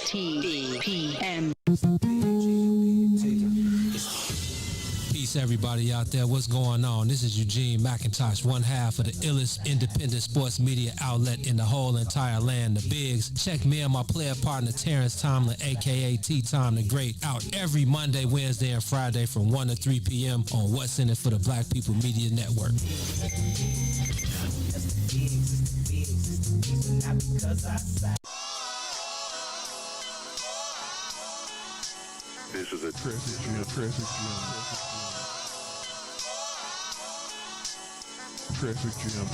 WIFTBPM. Peace, everybody out there. What's going on? This is Eugene McIntosh, one half of the illest independent sports media outlet in the whole entire land, the Bigs. Check me and my player partner, Terrence Tomlin, a.k.a. T-Tom the Great, out every Monday, Wednesday, and Friday from 1 to 3 p.m. on What's In It for the Black People Media Network. This is a traffic jam. Traffic jam.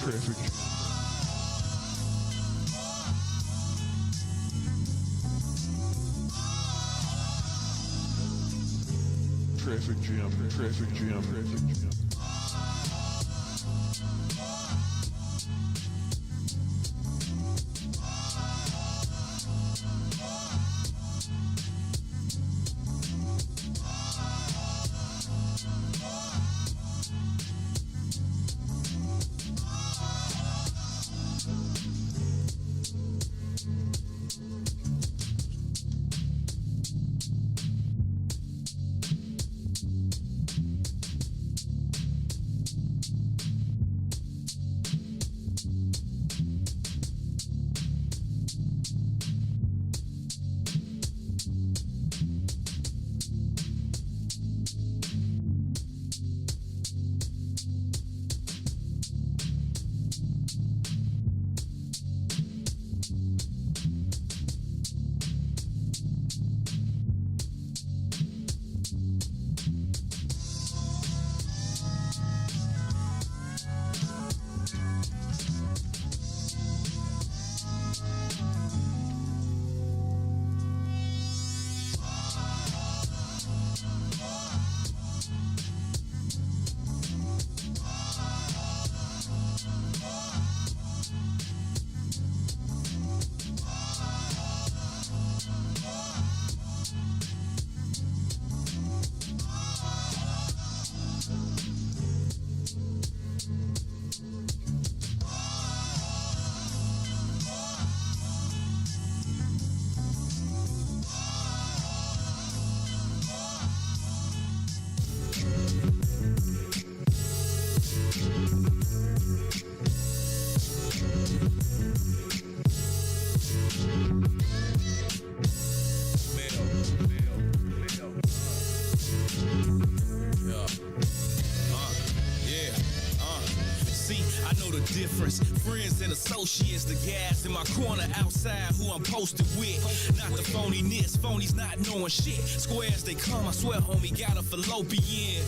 Friends and associates, the guys in my corner outside who I'm posted with. Not the phoniness, phonies not knowing shit. Squares they come, I swear homie got a fallopian.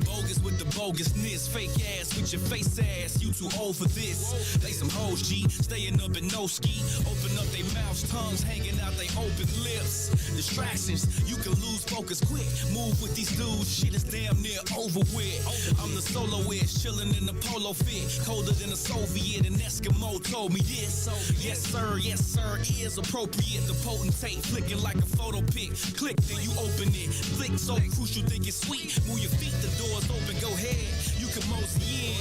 Bogus with the bogusness, fake ass with your face ass, you too old for this. They some hoes, G, staying up in no ski. Open up they mouths, tongues hanging out they open lips. Distractions, you can lose focus quick. Move with these dudes, shit is damn near over with. I'm the soloist, chilling in the polo fit. Colder than a Soviet, an Eskimo told me this. Yes sir, is appropriate. The potentate flicking like a photo pic. Click, then you open it. Click so crucial, think it's sweet. Move your feet, the doors open, go ahead. You can mosey nosy in.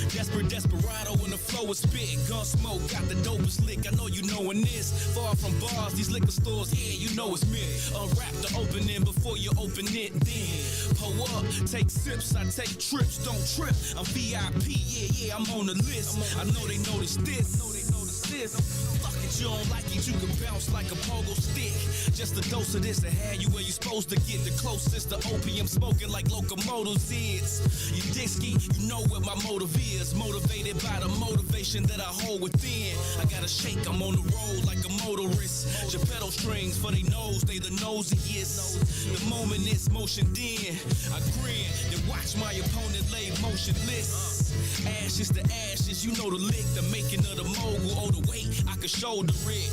Desperate desperado when the flow is spit. Gun smoke, got the dopest lick. I know you knowin' this. Far from bars, these liquor stores, yeah, you know it's me. Unwrap the opening before you open it. Then pull up, take sips, I take trips. Don't trip, I'm VIP, yeah, I'm on the list. I know they notice this. Fuck it, you don't like it, you can bounce like a pogo stick. Just a dose of this to have you where you supposed to get. The closest to opium smoking like locomotives is. You disky, you know what my motive is. Motivated by the motivation that I hold within. I gotta shake, I'm on the road like a motorist. Geppetto strings for they nose, they the nosiest. The moment it's motion then, I grin, then watch my opponent lay motionless. Ashes to ashes, you know the lick, the making of the mogul. Oh, the weight, I can shoulder it.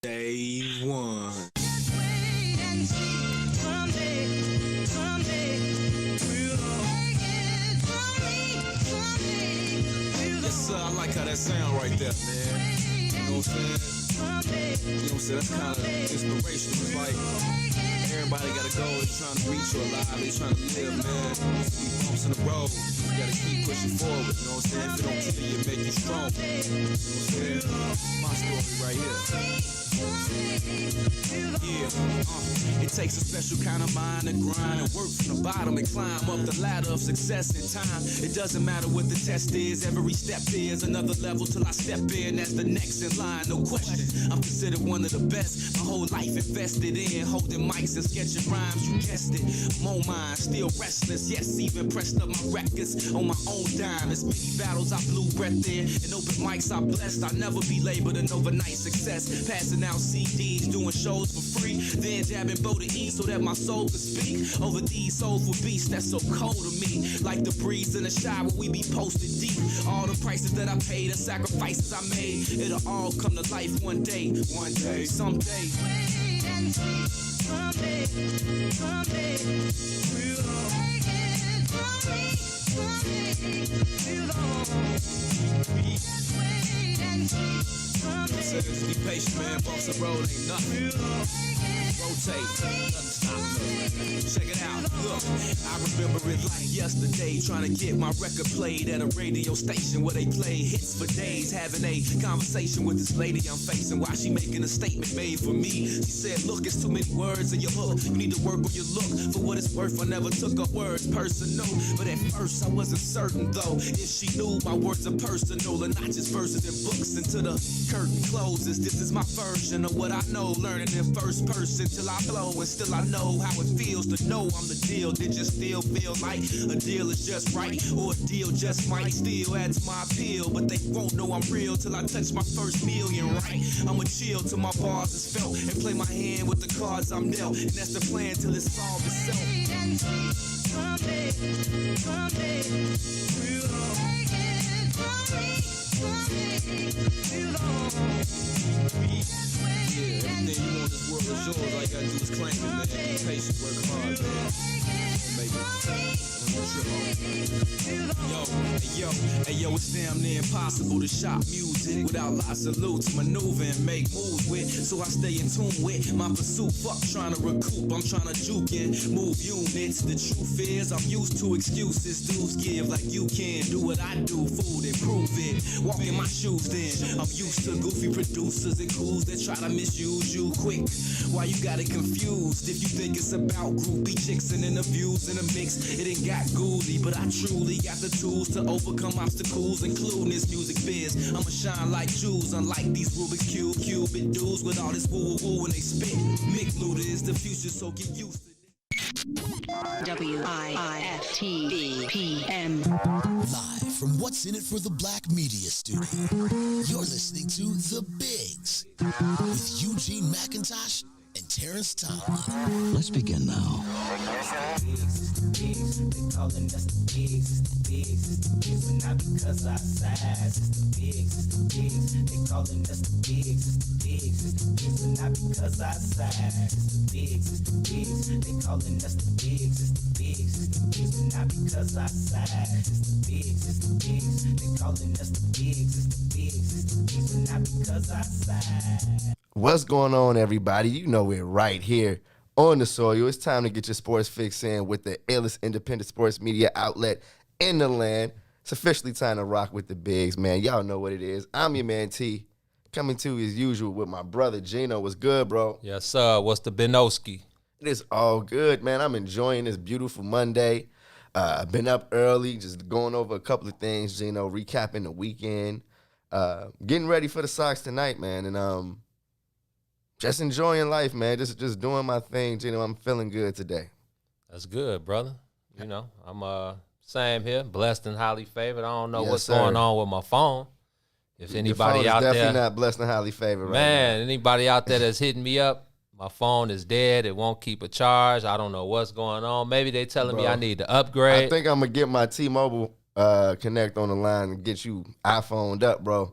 Day one. Yes, I like how that sound right there, man. You know what I'm saying? You know what I'm saying? That's kind of inspirational. It's like everybody got a goal. They're trying to reach or alive. They're trying to live, man. These bumps in the road. You gotta keep pushing forward. You know what I'm saying? If it don't kill you, it make you strong. You know what I'm saying? My story right here. Yeah, it takes a special kind of mind to grind and work from the bottom and climb up the ladder of success in time. It doesn't matter what the test is, every step is another level till I step in. That's the next in line, no question. I'm considered one of the best. My whole life invested in holding mics and sketching rhymes. You guessed it. I'm on mine, still restless. Yes, even pressed up my records on my own dime. As many battles I blew breath in and open mics I blessed. I'll never be labeled an overnight success. Passing out CDs, doing shows for free, then jabbing Bodie E so that my soul could speak over these soulful beats that's so cold to me. Like the breeze in the shower, we be posted deep. All the prices that I paid, the sacrifices I made, it'll all come to life one day, someday. Wait and see, someday, we'll take it from me, we'll all wait and see. Says be patient, man. Bumps the road ain't nothing. Rotate, doesn't stop. Check it out. Look, I remember it like yesterday, trying to get my record played at a radio station where they play hits for days. Having a conversation with this lady I'm facing while she making a statement made for me. She said, "Look, it's too many words in your hook. You need to work on your look. For what it's worth, I never took her words personal. But at first, I wasn't certain though if she knew my words are personal and not just verses and books until the curtain closes. This is my version of what I know, learning in first person till I blow, and still I know how it feels to know I'm the deal. Did you still feel like a deal is just right, or a deal just might still add to my appeal? But they won't know I'm real till I touch my first million, right? I'ma chill till my bars is felt and play my hand with the cards I'm dealt, and that's the plan till it's solved itself. Someday, we'll all take it from me. Yeah, everything you want this world is yours. All you gotta do is claim it, man. Be patient, work hard, man. Don't make it. Yo, it's damn near impossible to shop music without lots of loot to maneuver and make moves with. So I stay in tune with my pursuit. Fuck trying to recoup, I'm trying to juke and move units. The truth is, I'm used to excuses. Dudes give like you can. Do what I do, food and prove it. Walk in my shoes then. I'm used to goofy producers and cools that try to misuse you quick. Why you got it confused? If you think it's about groupie chicks and interviews in a mix, it ain't got ghouly, but I truly got the tools to overcome obstacles, including this music biz. I'ma shine like jewels, unlike these Rubik's Cube, Cupid dudes with all this woo-woo when they spit. Mick Luda is the future, so get used to it. WIIFTV PM. Live from What's in It for the Black Media Studio. You're listening to The Bigs with Eugene McIntosh and Terrence Tomlin. Let's begin now. They calling us the bigs, it's the bigs, it's the bigs, but not because our size. It's the bigs, it's the bigs. They calling us the bigs, it's the bigs, it's the bigs, but not because our size. It's the bigs, it's the bigs. They calling us the bigs, it's the bigs, it's the bigs, but not because our size. It's the bigs, it's the bigs. They calling us the bigs, it's the bigs, it's the bigs, but not because our size. What's going on, everybody? You know we're right here on the soil. It's time to get your sports fix in with the illest independent sports media outlet in the land. It's officially time to rock with the bigs, man. Y'all know what it is. I'm your man T, coming to you as usual with my brother Gino. What's good, bro? Yes, sir. What's the Benoski? It is all good, man. I'm enjoying this beautiful Monday. Been up early, just going over a couple of things, Gino, recapping the weekend. Getting ready for the Sox tonight, man, and just enjoying life, man. Just doing my thing, Gino. I'm feeling good today. That's good, brother. You know, I'm same here, blessed and highly favored. I don't know Yes, what's sir. going on with my phone. If Your anybody phone is out definitely there, not blessed and highly favored right man, anybody out there that's hitting me up, my phone is dead. It won't keep a charge. I don't know what's going on. Maybe they telling me Bro, I need to now. upgrade. I think I'm gonna get my T-Mobile connect on the line and get you iPhoned up, bro.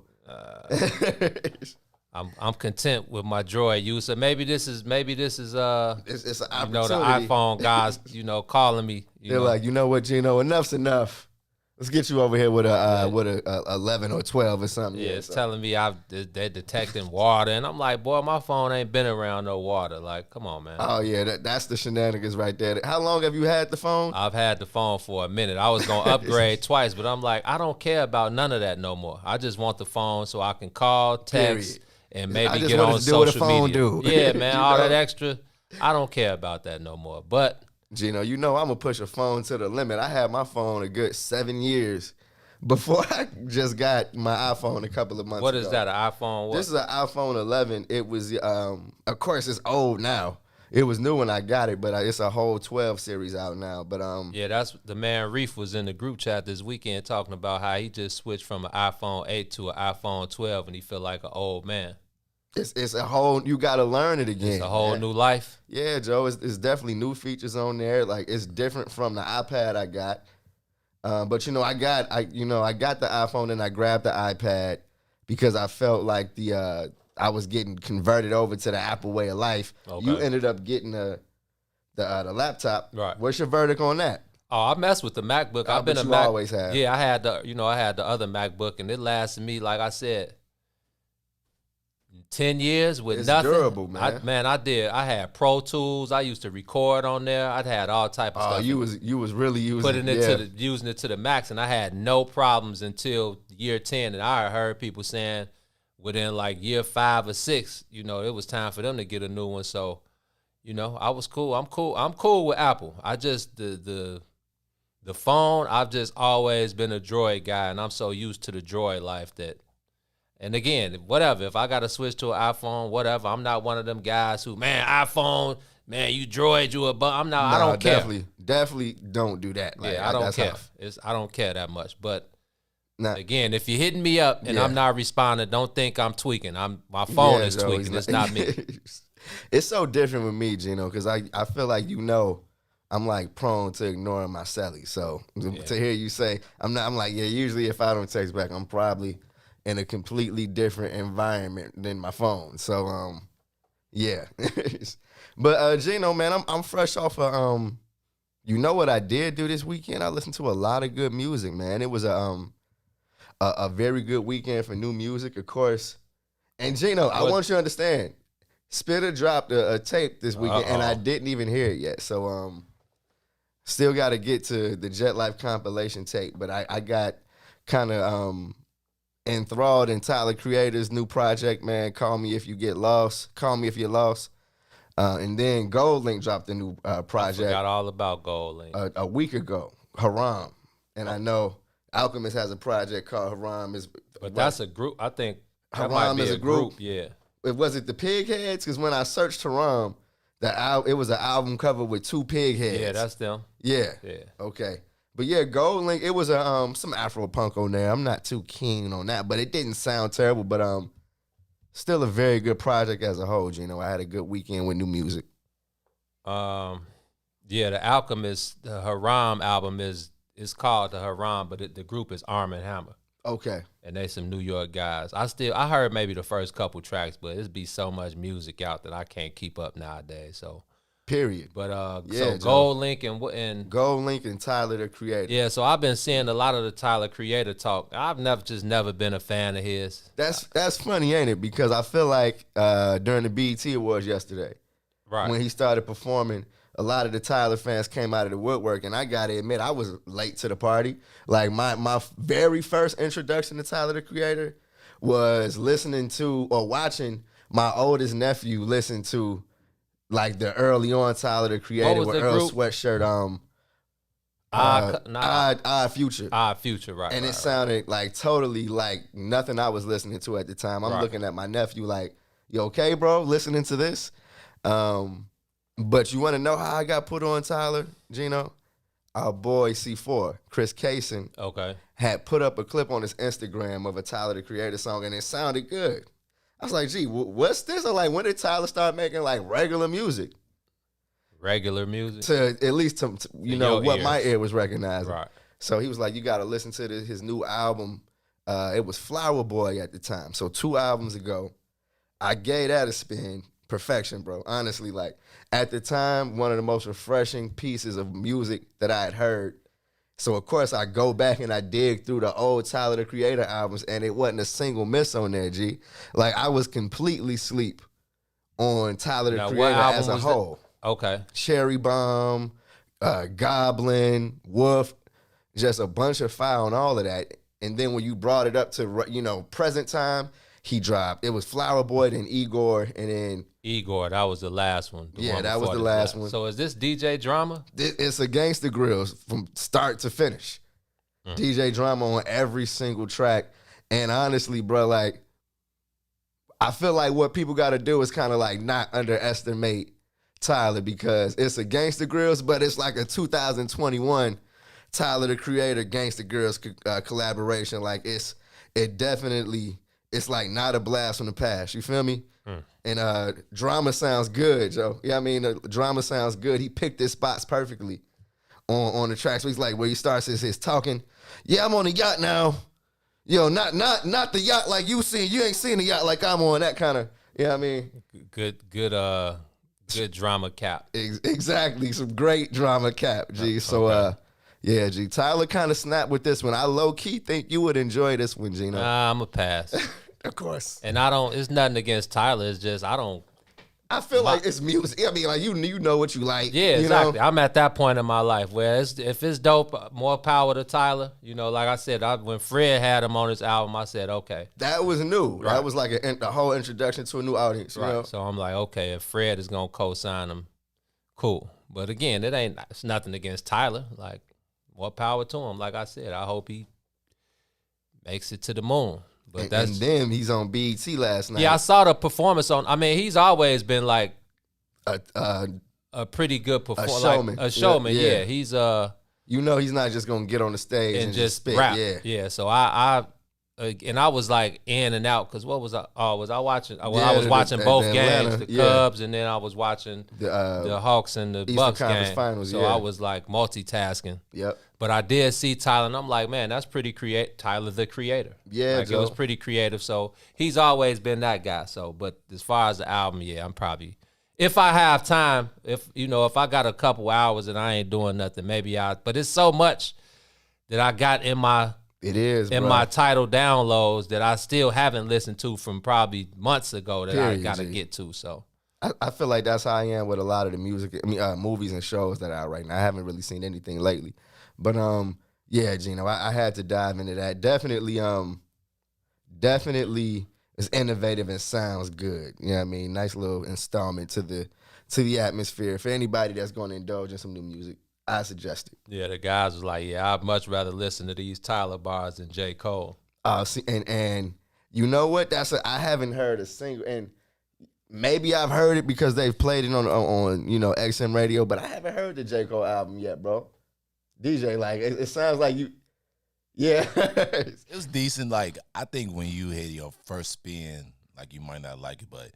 I'm content with my Droid user. Maybe this is It's an you opportunity. know, the iPhone guys, you know, calling me. They're like, you know what, Gino? Enough's enough. Let's get you over here with a 11 or 12 or something. yeah, it's so. telling me they're detecting water, and I'm like, boy, my phone ain't been around no water. Like, come on, man. Oh yeah, that's the shenanigans right there. How long have you had the phone? I've had the phone for a minute. I was gonna upgrade twice, but I'm like, I don't care about none of that no more. I just want the phone so I can call, text, Period. and I maybe just get wanted on to do what a social phone media. do. Yeah, man, You all know? that extra. I don't care about that no more. But Gino, you know I'm gonna push a phone to the limit. I had my phone a good 7 years before I just got my iPhone a couple of months what ago. is that? An iPhone? What? This is an iPhone 11. It was, of course, it's old now. It was new when I got it, but it's a whole 12 series out now. But Yeah, that's the man. Reef was in the group chat this weekend talking about how he just switched from an iPhone 8 to an iPhone 12, and he felt like an old man. it's a whole. You got to learn it again. It's a whole man. new life. Yeah, Joe. It's definitely new features on there. Like it's different from the iPad I got. But you know, I got the iPhone and I grabbed the iPad because I felt like I was getting converted over to the Apple way of life. Okay. You ended up getting the laptop. Right. What's your verdict on that? Oh, I messed with the MacBook. I I've been bet a you Mac. always have. Yeah, I had the other MacBook, and it lasted me, like I said, 10 years with It's nothing. durable, man. I had Pro Tools. I used to record on there. I'd had all type of Oh, stuff. you was really using putting it yeah. using it to the max, and I had no problems until year 10. And I heard people saying within like year 5 or 6, you know, it was time for them to get a new one. So, you know, I was cool. I'm cool with Apple. I just the phone. I've just always been a Droid guy, and I'm so used to the Droid life that. And again, whatever. If I got to switch to an iPhone, whatever. I'm not one of them guys who, man, iPhone, man, you Droid, you a bum. I'm not. I don't care. Definitely don't do that. Like, Yeah, I don't that's care. how- I don't care that much. But Nah. again, if you're hitting me up and Yeah. I'm not responding, don't think I'm tweaking. My phone Yeah, is Joe, tweaking. It's not me. It's so different with me, Gino, because I feel like I'm like prone to ignoring my celly. So to hear you say I'm like, yeah, usually if I don't text back, I'm probably in a completely different environment than my phone. So yeah. But Gino, man, I'm fresh off of you know what I did do this weekend? I listened to a lot of good music, man. It was a very good weekend for new music, of course. And Gino, I want you to understand, Spitter dropped a tape this weekend, and I didn't even hear it yet. So still got to get to the Jet Life compilation tape, but I got kind of enthralled in Tyler Creator's new project, man. Call Me If You Get Lost. Call Me If You're Lost. And then Gold Link dropped a new project. I forgot all about Gold Link. A week ago, Haram. And I know Alchemist has a project called Haram. But that's a group. I think that Haram might be is a group. Yeah. Was it the Pig Heads? Because when I searched Haram, it was an album cover with 2 pig heads. Yeah, that's them. Yeah. Yeah. Okay. But yeah, Gold Link, it was a some Afro punk on there. I'm not too keen on that, but it didn't sound terrible. But still a very good project as a whole. You know, I had a good weekend with new music. Yeah, the Alchemist, the Haram album is called the Haram, but the group is Arm and Hammer. Okay. And they some New York guys. I heard maybe the first couple tracks, but it's be so much music out that I can't keep up nowadays. So Period. But Yeah, so Joe. Gold Link and Gold Link and Tyler the Creator. yeah, so I've been seeing a lot of the Tyler Creator talk. I've never been a fan of his. That's funny, ain't it? Because I feel like during the BET Awards yesterday, Right. when he started performing, a lot of the Tyler fans came out of the woodwork, and I gotta admit, I was late to the party. Like my very first introduction to Tyler the Creator was listening to or watching my oldest nephew listen to like the early on Tyler the Creator was with the Earl group? Sweatshirt, Odd Future. Odd Future, right. And right, it sounded like totally like nothing I was listening to at the time. I'm Right. looking at my nephew like, you okay, bro, listening to this? But you want to know how I got put on Tyler, Gino? Our boy C4, Chris Kaysen, right. Okay. had put up a clip on his Instagram of a Tyler the Creator song, and it sounded good. I was like, gee, what's this? Or like, when did Tyler start making like regular music? Regular music. To at least to you know your what ears. my ear was recognizing. Right. So he was like, you got to listen to his new album. It was Flower Boy at the time. So 2 albums ago, I gave that a spin. Perfection, bro. Honestly, like at the time, one of the most refreshing pieces of music that I had heard. So of course I go back and I dig through the old Tyler the Creator albums, and it wasn't a single miss on there, G. Like I was completely sleep on Tyler the Now, what Creator album as a was that? whole. Okay. Cherry Bomb, Goblin, Wolf, just a bunch of fire on all of that. And then when you brought it up to, you know, present time, he dropped. It was Flower Boy, then Igor, and then Igor, that was the last one. The Yeah, one that was before the this last one. So is this DJ Drama? it's a Gangsta Grills from start to finish. DJ Drama on every single track. And honestly, bro, like, I feel like what people got to do is kind of like not underestimate Tyler, because it's a Gangsta Grills, but it's like a 2021 Tyler the Creator Gangsta Grills collaboration. Like it's like not a blast from the past. You feel me? And Drama sounds good, Joe. Yeah, I mean, Drama sounds good. He picked his spots perfectly on the track. So he's like, where he starts his talking. Yeah, I'm on the yacht now. Yo, not the yacht like you seen. You ain't seen the yacht like I'm on. That kind of. Yeah, I mean, Good drama cap. exactly. Some great drama cap, G. So Okay. yeah, G. Tyler kind of snapped with this one. I low key think you would enjoy this one, Gino. I'm a pass. Of course. And it's nothing against Tyler. It's just I feel like it's music. I mean, like you know what you like. yeah, you exactly. know? I'm at that point in my life where if it's dope, more power to Tyler. You know, like I said, when Fred had him on his album, I said, okay. That was new. Right. That was like a whole introduction to a new audience. You know? So I'm like, okay, if Fred is gonna co-sign him, cool. But again, it's nothing against Tyler. Like, more power to him. Like I said, I hope he makes it to the moon. But And then he's on BET last night. yeah, I saw the performance on. I mean, he's always been like a pretty good performer, showman. Like a showman. Yeah, Yeah, yeah. he's you know he's not just gonna get on the stage and just spit. rap. Yeah. So I was like in and out because what was I? Oh, was I watching? Well, I was the- watching the both Atlanta, games, the yeah. Cubs, and then I was watching The Hawks and the Eastern Bucks Conference game. Finals, So yeah. I was like multitasking. Yep. But I did see Tyler, and I'm like, man, that's pretty creative. Tyler, the Creator. Yeah, like, it was Joe. pretty creative. So he's always been that guy. So, but as far as the album, yeah, I'm probably, if I have time, if I got a couple hours and I ain't doing nothing, maybe but it's so much that I got in my title downloads that I still haven't listened to from probably months ago that I Period, gotta G. get to. So I feel like that's how I am with a lot of the music, movies and shows that are out right now. I haven't really seen anything lately, but yeah, Gino, I had to dive into that. Definitely is innovative and sounds good. You know what I mean? Nice little installment to the atmosphere. For anybody that's going to indulge in some new music, I suggest it. yeah, the guys was like, yeah, I'd much rather listen to these Tyler bars than J. Cole. See, and you know what? I haven't heard a single, and maybe I've heard it because they've played it on XM radio, but I haven't heard the J. Cole album yet, bro. DJ. Like it sounds like you. Yeah. It was decent. Like I think when you hit your first spin, like you might not like it, but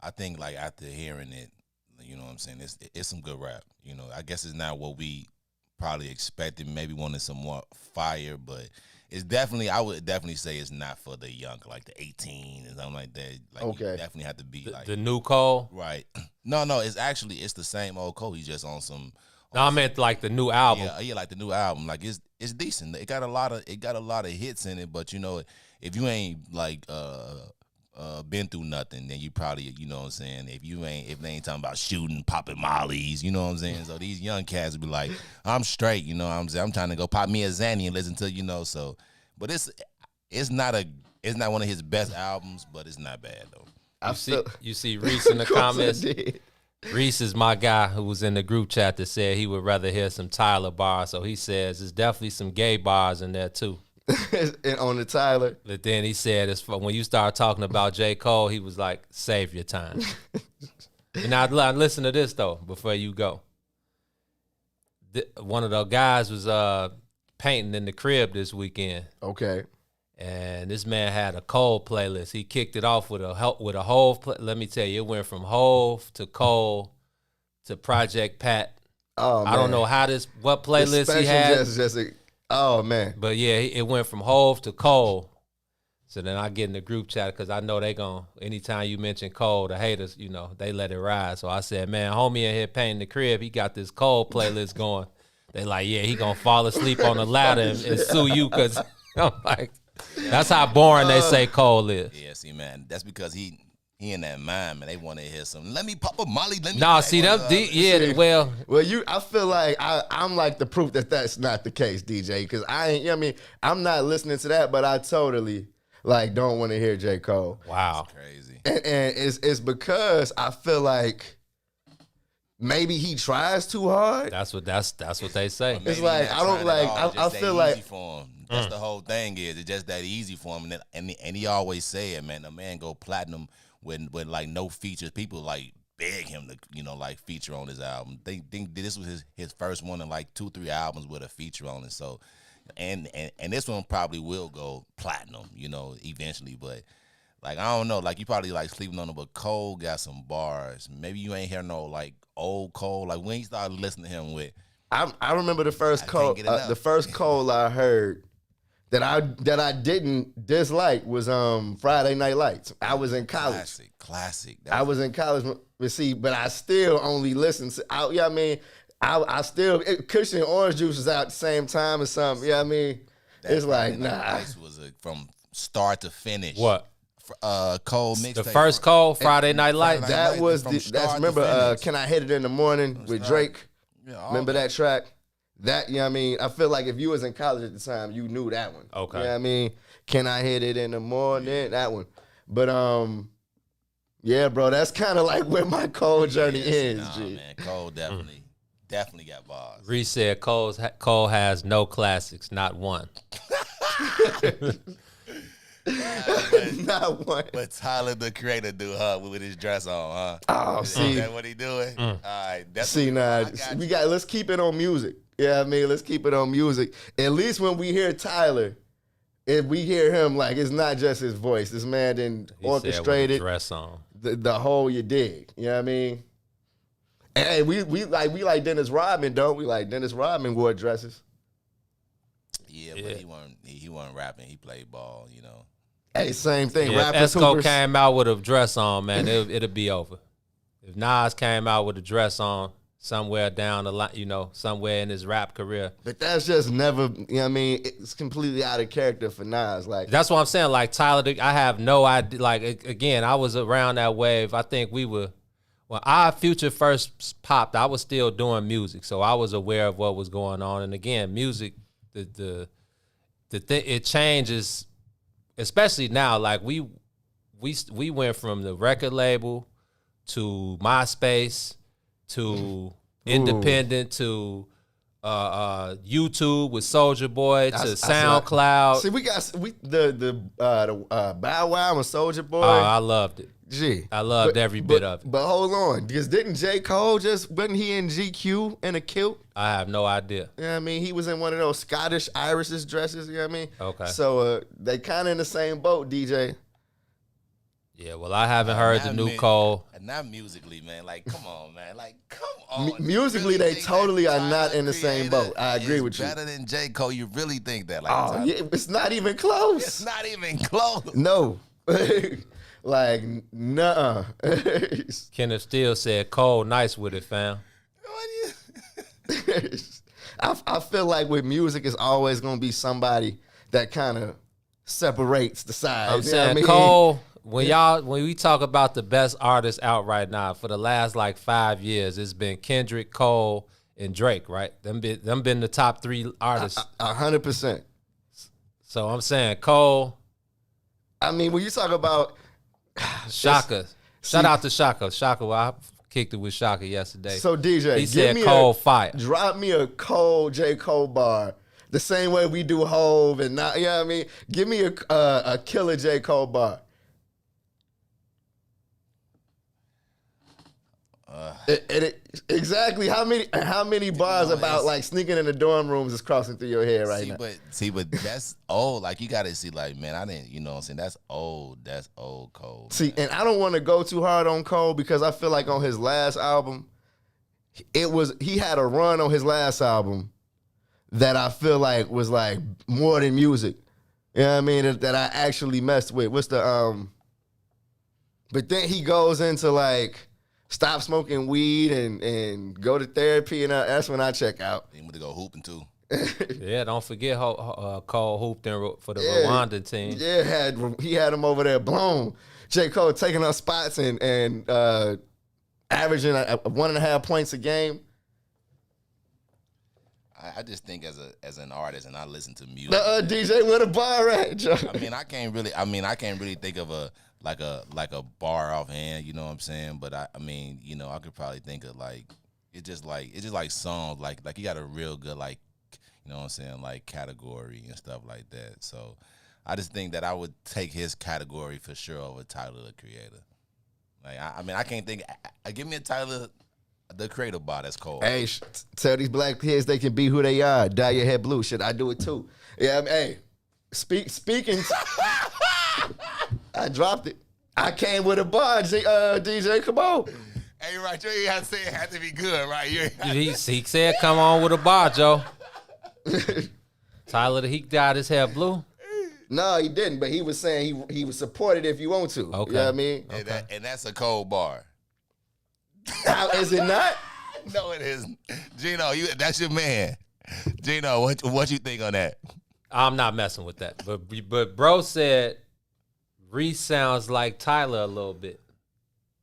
I think like after hearing it, you know what I'm saying, it's some good rap. You know, I guess it's not what we probably expected. Maybe wanted some more fire, but it's definitely, I would definitely say it's not for the young, like the 18 and something like that. Like Okay. you definitely have to be like The new Cole? right. No, it's the same old Cole. He's just on some. No, I meant like the new album. Yeah, like the new album. Like it's decent. It got a lot of hits in it, but you know, if you ain't like been through nothing, then you probably, you know what I'm saying, if they ain't talking about shooting, popping mollies, you know what I'm saying? So these young cats will be like, I'm straight, you know what I'm saying? I'm trying to go pop me a Zanny and listen to, you know, so but it's not one of his best albums, but it's not bad though. You see Reese in the comments. Reese is my guy who was in the group chat that said he would rather hear some Tyler bars. So he says there's definitely some gay bars in there too. And on the Tyler. But then he said it's when you start talking about J. Cole, he was like, save your time. And now listen to this though before you go. One of the guys was painting in the crib this weekend. Okay. And this man had a Cole playlist. He kicked it off with a Hove. Let me tell you, it went from Hove to Cole to Project Pat. Oh, man. I don't know what playlist he had. Oh, man. But yeah, it went from Hove to Cole. So then I get in the group chat because I know anytime you mention Cole, the haters, you know, they let it ride. So I said, man, homie in here painting the crib, he got this Cole playlist going. They like, yeah, he gonna fall asleep on the ladder and sue you because I'm like, that's how boring they say Cole is. Yeah, see, man, that's because he in that mind, man. They want to hear some. Let me pop a Molly. I feel like I'm like the proof that that's not the case, DJ. Because I'm not listening to that, but I totally like don't want to hear J. Cole. Wow, that's crazy. And it's because I feel like maybe he tries too hard. That's what they say. It's like I don't like. I feel like. For him. That's the whole thing. It's just that easy for him, and he always say it, man. The man go platinum with like no features. People like beg him to, you know, like feature on his album. They think this was his first one in like 2-3 albums with a feature on it. So, and this one probably will go platinum, you know, eventually. But like I don't know, like you probably like sleeping on it. But Cole got some bars. Maybe you ain't hear no like old Cole. Like when you started listening to him with. I remember the first Cole. The first Cole I heard. That I didn't dislike was Friday Night Lights. I was in college. Classic. I was in college, but I still only listened to. I still Cushion Orange Juice was out at the same time or something. You know what I mean? It's like nah. This was from start to finish. What? Cole mixtape. The first Cole Friday Night Lights. That was remember. Can I Hit It in the Morning with Drake? Yeah, remember that track? That, you know what I mean? I feel like if you was in college at the time, you knew that one. Okay. You know what I mean? Can I Hit It in the Morning? That one. But, yeah, bro, that's kind of like where my Cole journey ends, G. Man, Cole definitely got bars. Reese said Cole has no classics, not one. Not one. But Tyler, the Creator, do with his dress on, huh? Oh, see. Is that what he doing? All right. See, let's keep it on music. Yeah, I mean, let's keep it on music. At least when we hear Tyler, if we hear him, like, it's not just his voice. This man didn't orchestrate it. Dress on. The whole you dig. You know what I mean? And we like Dennis Rodman, don't we? Like Dennis Rodman wore dresses. Yeah, but he wasn't rapping. He played ball, you know. Hey, same thing. Yeah, if Esco came out with a dress on, man, it'll be over. If Nas came out with a dress on somewhere down the line, you know, somewhere in his rap career. But that's just never, you know what I mean? It's completely out of character for Nas. Like that's what I'm saying. Like Tyler, I have no idea. Like, again, I was around that wave. I think when our Future first popped, I was still doing music. So I was aware of what was going on. And again, music, it changes, especially now. Like we went from the record label to MySpace to independent to YouTube with Soulja Boy to SoundCloud. See, we got the Bow Wow and Soulja Boy. Oh, I loved it. Gee, I loved every bit of it. But hold on, because didn't J. Cole wasn't he in GQ in a kilt? I have no idea. You know what I mean? He was in one of those Scottish Irish dresses, you know what I mean? Okay. So they kind of in the same boat, DJ. Yeah, well, I haven't heard the new Cole. Not musically, man. Like, come on, man. Like, come on. Musically, really they totally are not in the same boat. I agree with you. Better than J. Cole. You really think that? Like, Oh, yeah, it's not even close. It's not even close. No. Like, nuh-uh. Kenneth Steele said Cole nice with it, fam. I feel like with music, it's always going to be somebody that kind of separates the sides. I'm you know saying what I mean? Cole, when we talk about the best artists out right now for the last like 5 years, it's been Kendrick, Cole, and Drake, right? Them been the top 3 artists. 100%. So I'm saying Cole. I mean, when you talk about Shaka, shout out to Shaka. Shaka, well, I kicked it with Shaka yesterday. So DJ, he said Cole fire. Drop me a Cole J. Cole bar, the same way we do Hove and not. You know what I mean? Give me a killer J. Cole bar. Exactly how many bars about like sneaking in the dorm rooms is crossing through your head right now? But that's old. Like, you gotta see, like, man, I didn't, you know what I'm saying? That's old Cole. See, and I don't want to go too hard on Cole because I feel like on his last album, he had a run on his last album that I feel like was like more than music. You know what I mean? That I actually messed with. What's the But then he goes into like stop smoking weed and go to therapy, and that's when I check out. He went to go hooping too. Yeah, don't forget Cole hooped for the Rwanda team. Yeah, he had him over there blown. J. Cole taking up spots and averaging 1.5 points a game. I just think as an artist, and I listen to music. DJ, where the bar at, Joe? I mean, I can't really think of a bar offhand, you know what I'm saying? But I mean, you know, I could probably think of like it's just like songs like you got a real good, like, you know what I'm saying, like category and stuff like that. So I just think that I would take his category for sure over Tyler the Creator. Like, I mean, I can't think. Give me a Tyler the Creator bar that's cold. Hey, tell these black kids they can be who they are. Dye your head blue. Shit, I do it too. Yeah, I mean, hey, speaking. I dropped it. I came with a bar, DJ. Come on. Hey, right, you have to say it had to be good, right? He said, "Come on with a bar, Joe." Tyler, he dyed his hair blue. No, he didn't. But he was saying he was supported if you want to. Okay. You know what I mean? Okay. And that's a cold bar. Is it not? No, it isn't. Gino, that's your man. Gino, what you think on that? I'm not messing with that. But bro said Reese sounds like Tyler a little bit.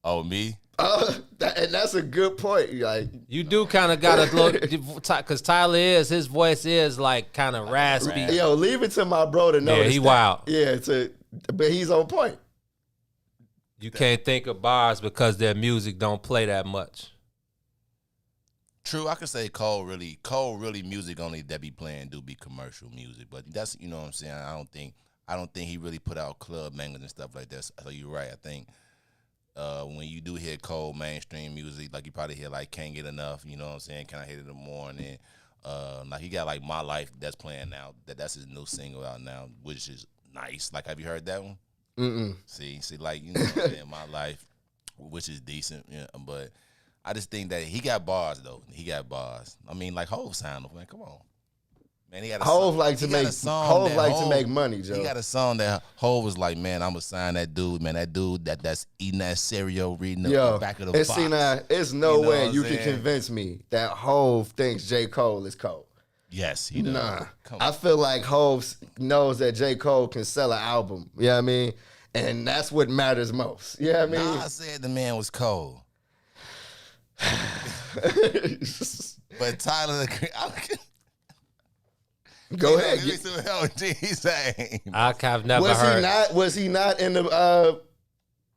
Oh, me? And that's a good point. Like, you do kind of got to look, because Tyler his voice is like kind of raspy. Yo, leave it to my bro to know. Yeah, he wild. Yeah, but he's on point. You can't think of bars because their music don't play that much. True, I could say Cole really music only that be playing do be commercial music, but that's, you know what I'm saying. I don't think he really put out club bangers and stuff like that. So you're right. I think when you do hear Cole mainstream music, like you probably hear like Can't Get Enough. You know what I'm saying? Can I Hit It in the Morning? Like he got like My Life that's playing now. That's his new single out now, which is nice. Like, have you heard that one? Mm-mm. See, like, you know what I'm saying, My Life, which is decent, yeah, but I just think that he got bars though. He got bars. I mean, like Hove sound, man. Come on, man. He got a Hove song. like to make Hove like to make money, Joe. He got a song that Hove was like, man, I'm gonna sign that dude, man. That dude that's eating that cereal, reading the back of the box. See now, it's no way you saying? can convince me that Hove thinks J. Cole is cold. Yes, he does. Nah, I feel like Hove knows that J. Cole can sell an album. You know what I mean? And that's what matters most. You know what I mean? Nah, I said the man was cold. But Tyler, go ahead. Give me some help, G. I've never heard. Was he not in the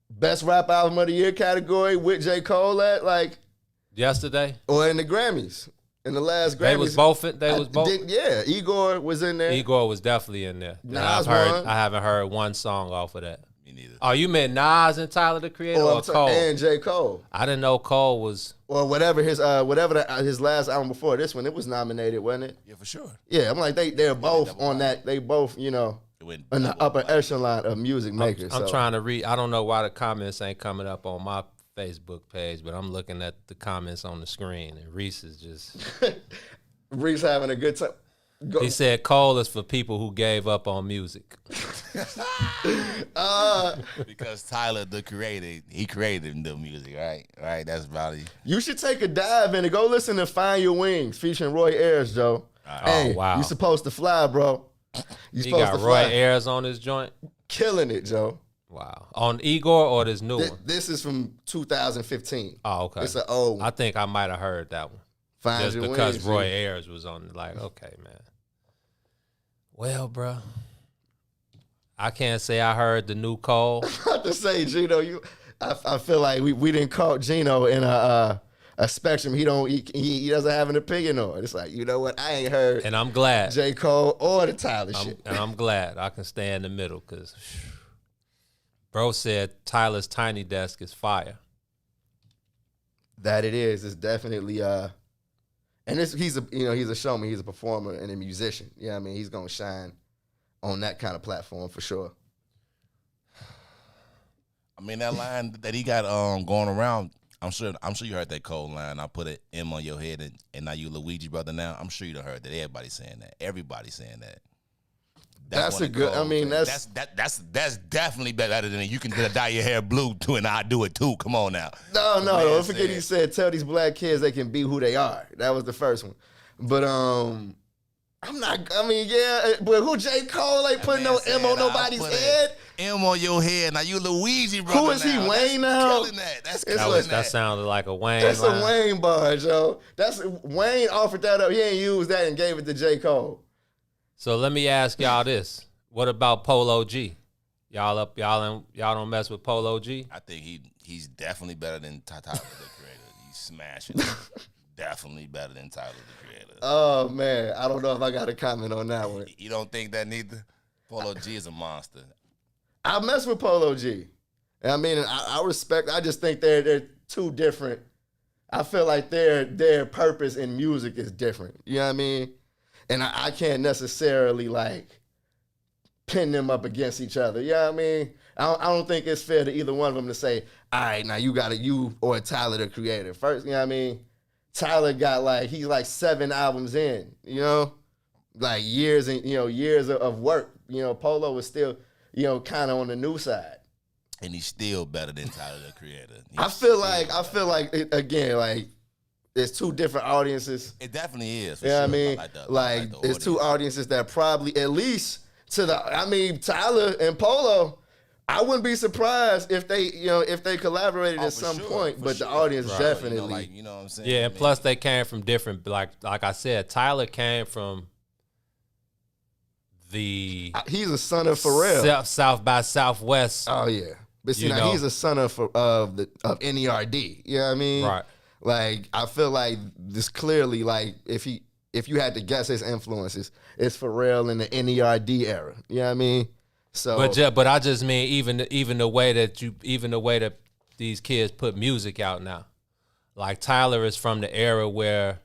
best rap album of the year category with J. Cole at like yesterday or in the Grammys? In the last Grammys, They was both. Yeah, Igor was in there. Igor was definitely in there. I haven't heard one song off of that. Me neither. Oh, you meant Nas and Tyler the Creator Or or Cole? and J. Cole. I didn't know Cole was. Or whatever his his last album before this one, it was nominated, wasn't it? Yeah, for sure. Yeah, I'm like they're both double on that. They both, you know, It went in the double upper platinum. echelon of music makers. I'm so. trying to read. I don't know why the comments ain't coming up on my Facebook page, but I'm looking at the comments on the screen, and Reese is just. Reese having a good time. Go. He said Cole is for people who gave up on music. Because Tyler, the creator, he created the music, right? Right, that's about it. You should take a dive in and go listen to "Find Your Wings" featuring Roy Ayers, Joe. Hey, wow. you supposed to fly, bro. You He supposed got to Roy fly. Ayers on his joint. Killing it, Joe. Wow. On Igor or this new one? This is from 2015. Oh, okay. It's an old one. I think I might have heard that one. Find Just Your because Wings. Roy yeah. Ayers was on. Like, okay, man. Well, bro, I can't say I heard the new Cole. I have to say, Gino, I feel like we didn't call Gino in a spectrum he doesn't have an opinion on. It's like, you know what? I ain't heard And I'm glad. J. Cole or the Tyler shit. And I'm glad I can stay in the middle because bro said Tyler's Tiny Desk is fire. That it is. It's definitely and he's a showman, he's a performer and a musician. Yeah, I mean, he's gonna shine on that kind of platform for sure. I mean, that line that he got going around, I'm sure you heard that Cole line. I put an M on your head and now you Luigi brother now. I'm sure you done heard that. Everybody's saying that. Everybody's saying that. That's one a of good. I Cole's mean, things. That's definitely better than you can dye your hair blue too, and I do it too. Come on now. No, Man don't forget said- he said, "Tell these black kids they can be who they are." That was the first one. But I'm not. I mean, yeah, but who J. Cole ain't putting no Man M on said, nobody's "I put head? M on your head. Now you Luigi brother. Who is he, now. Wayne That's now? Killing that. That's It's killing like- That sounded like a Wayne That's line. a Wayne bar, Joe. That's Wayne offered that up. He ain't used that and gave it to J. Cole. So let me ask y'all this. What about Polo G? Y'all don't mess with Polo G? I think he's definitely better than Tyler the Creator. He's smashing. Definitely better than Tyler the Creator. Oh man, I don't know if I got a comment on that one. You don't think that neither? Polo G is a monster. I mess with Polo G. I mean, I respect. I just think they're two different. I feel like their purpose in music is different. You know what I mean? And I can't necessarily like pin them up against each other. You know what I mean? I don't think it's fair to either one of them to say, all right, now you or Tyler the Creator. First, you know what I mean? Tyler got he's 7 albums in, you know? Like years of work. You know, Polo was still, kind of on the new side. And he's still better than Tyler the Creator. I feel like it's two different audiences. It definitely is. For You know sure. what I mean? the It's two audience. audiences that probably at least Tyler and Polo, I wouldn't be surprised if they collaborated Oh, at for some sure, point, for but sure. the audience Right. definitely. You know what I'm saying? Yeah, I and mean, plus they came from different, like I said, Tyler came from the He's a son of Pharrell. South by Southwest. Oh yeah, but see You now know. he's a son of NERD. You know what I mean? Right. Like I feel like this clearly if you had to guess his influences, it's Pharrell in the NERD era. You know what I mean? So But I just mean even the way that these kids put music out now. Like Tyler is from the era where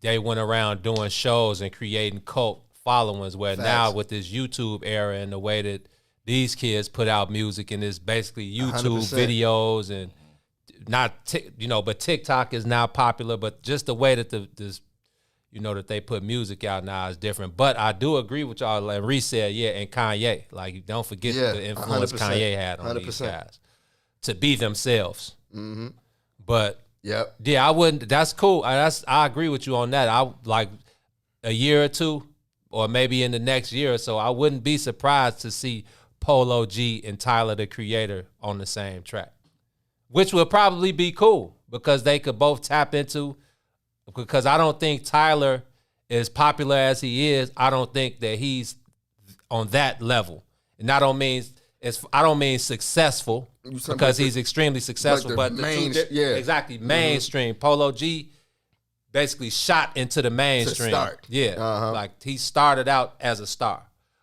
they went around doing shows and creating cult followings. Where now Facts. with this YouTube era and the way that these kids put out music and it's basically YouTube 100%. videos and but TikTok is now popular. But just the way that that they put music out now is different. But I do agree with y'all. Like Reese said, yeah, and Kanye. Like, don't forget Yeah, the influence 100%, Kanye had on these 100%. guys to be themselves. Mm-hmm. But Yep. yeah, I wouldn't. That's cool. I agree with you on that. I like a year or two, or maybe in the next year or so. I wouldn't be surprised to see Polo G and Tyler the Creator on the same track, which would probably be cool because they could both tap into. Because I don't think Tyler, as popular as he is, I don't think that he's on that level. And I don't mean successful because he's extremely successful. the But exactly mainstream. Polo G basically shot into the mainstream. start. Yeah, like he started out as a star.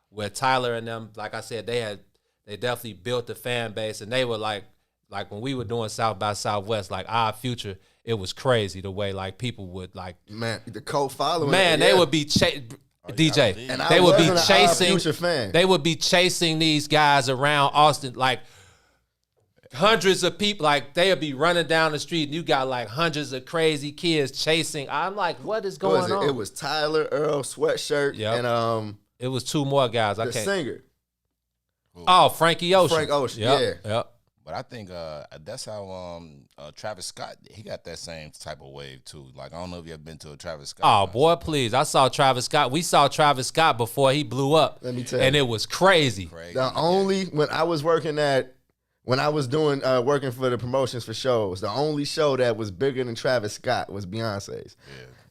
Where Tyler and them, like I said, They definitely built the fan base, and they were like when we were doing South by Southwest, like our Future, it was crazy the way like people would like. Man, the cult following. Man, they would be DJ. And They I would be wasn't an chasing. Future fan. They would be chasing these guys around Austin, like hundreds of people. Like they would be running down the street, and you got like hundreds of crazy kids chasing. I'm like, what is going on? It was Tyler, Earl, Sweatshirt, Yep. and It was two more guys. I the can't. singer. Oh, Frankie Ocean. Frank Ocean, Yep. yeah. Yep. But I think that's how Travis Scott, he got that same type of wave too. Like I don't know if you ever been to a Travis Scott. Oh concert. boy, please! I saw Travis Scott. We saw Travis Scott before he blew up. Let me tell and you. it was crazy. The only when I was working doing working for the promotions for shows, the only show that was bigger than Travis Scott was Beyonce's.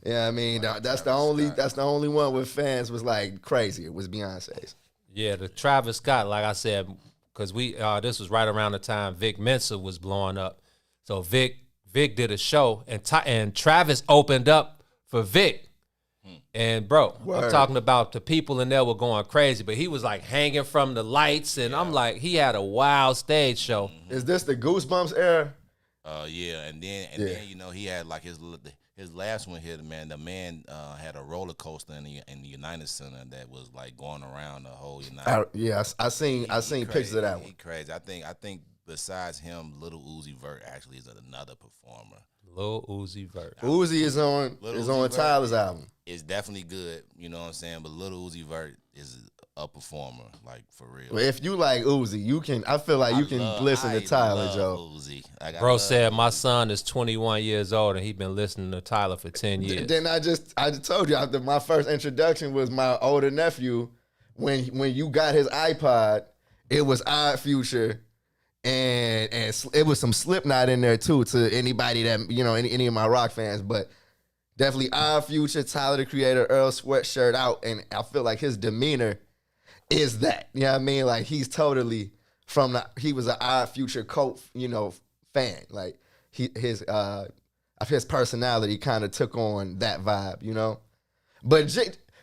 Yeah, I mean that's the only one with fans was like crazy. It was Beyonce's. Yeah, the Travis Scott, like I said, because this was right around the time Vic Mensa was blowing up. So Vic did a show, and Travis opened up for Vic. And bro, I'm talking about the people in there were going crazy, but he was like hanging from the lights, and I'm like, he had a wild stage show. Is this the Goosebumps era? Yeah, and then he had like his last one here. The man had a roller coaster in the United Center that was like going around the whole United. I seen pictures of that one. He crazy. I think besides him, Little Uzi Vert actually is another performer. Lil Uzi Vert. Uzi is on Tyler's album. It's definitely good, you know what I'm saying. But Little Uzi Vert is a performer, like for real. Well, if you like Uzi, I feel like you can listen to Tyler, Joe. Uzi. Bro said my son is 21 years old and he been listening to Tyler for 10 years. Then I just told you after my first introduction was my older nephew. When you got his iPod, it was Odd Future, and it was some Slipknot in there too. To anybody that any of my rock fans, but definitely Odd Future, Tyler the Creator, Earl Sweatshirt out, and I feel like his demeanor is that. You know what I mean? Like he's totally he was an Odd Future cult, fan. Like his personality kind of took on that vibe, But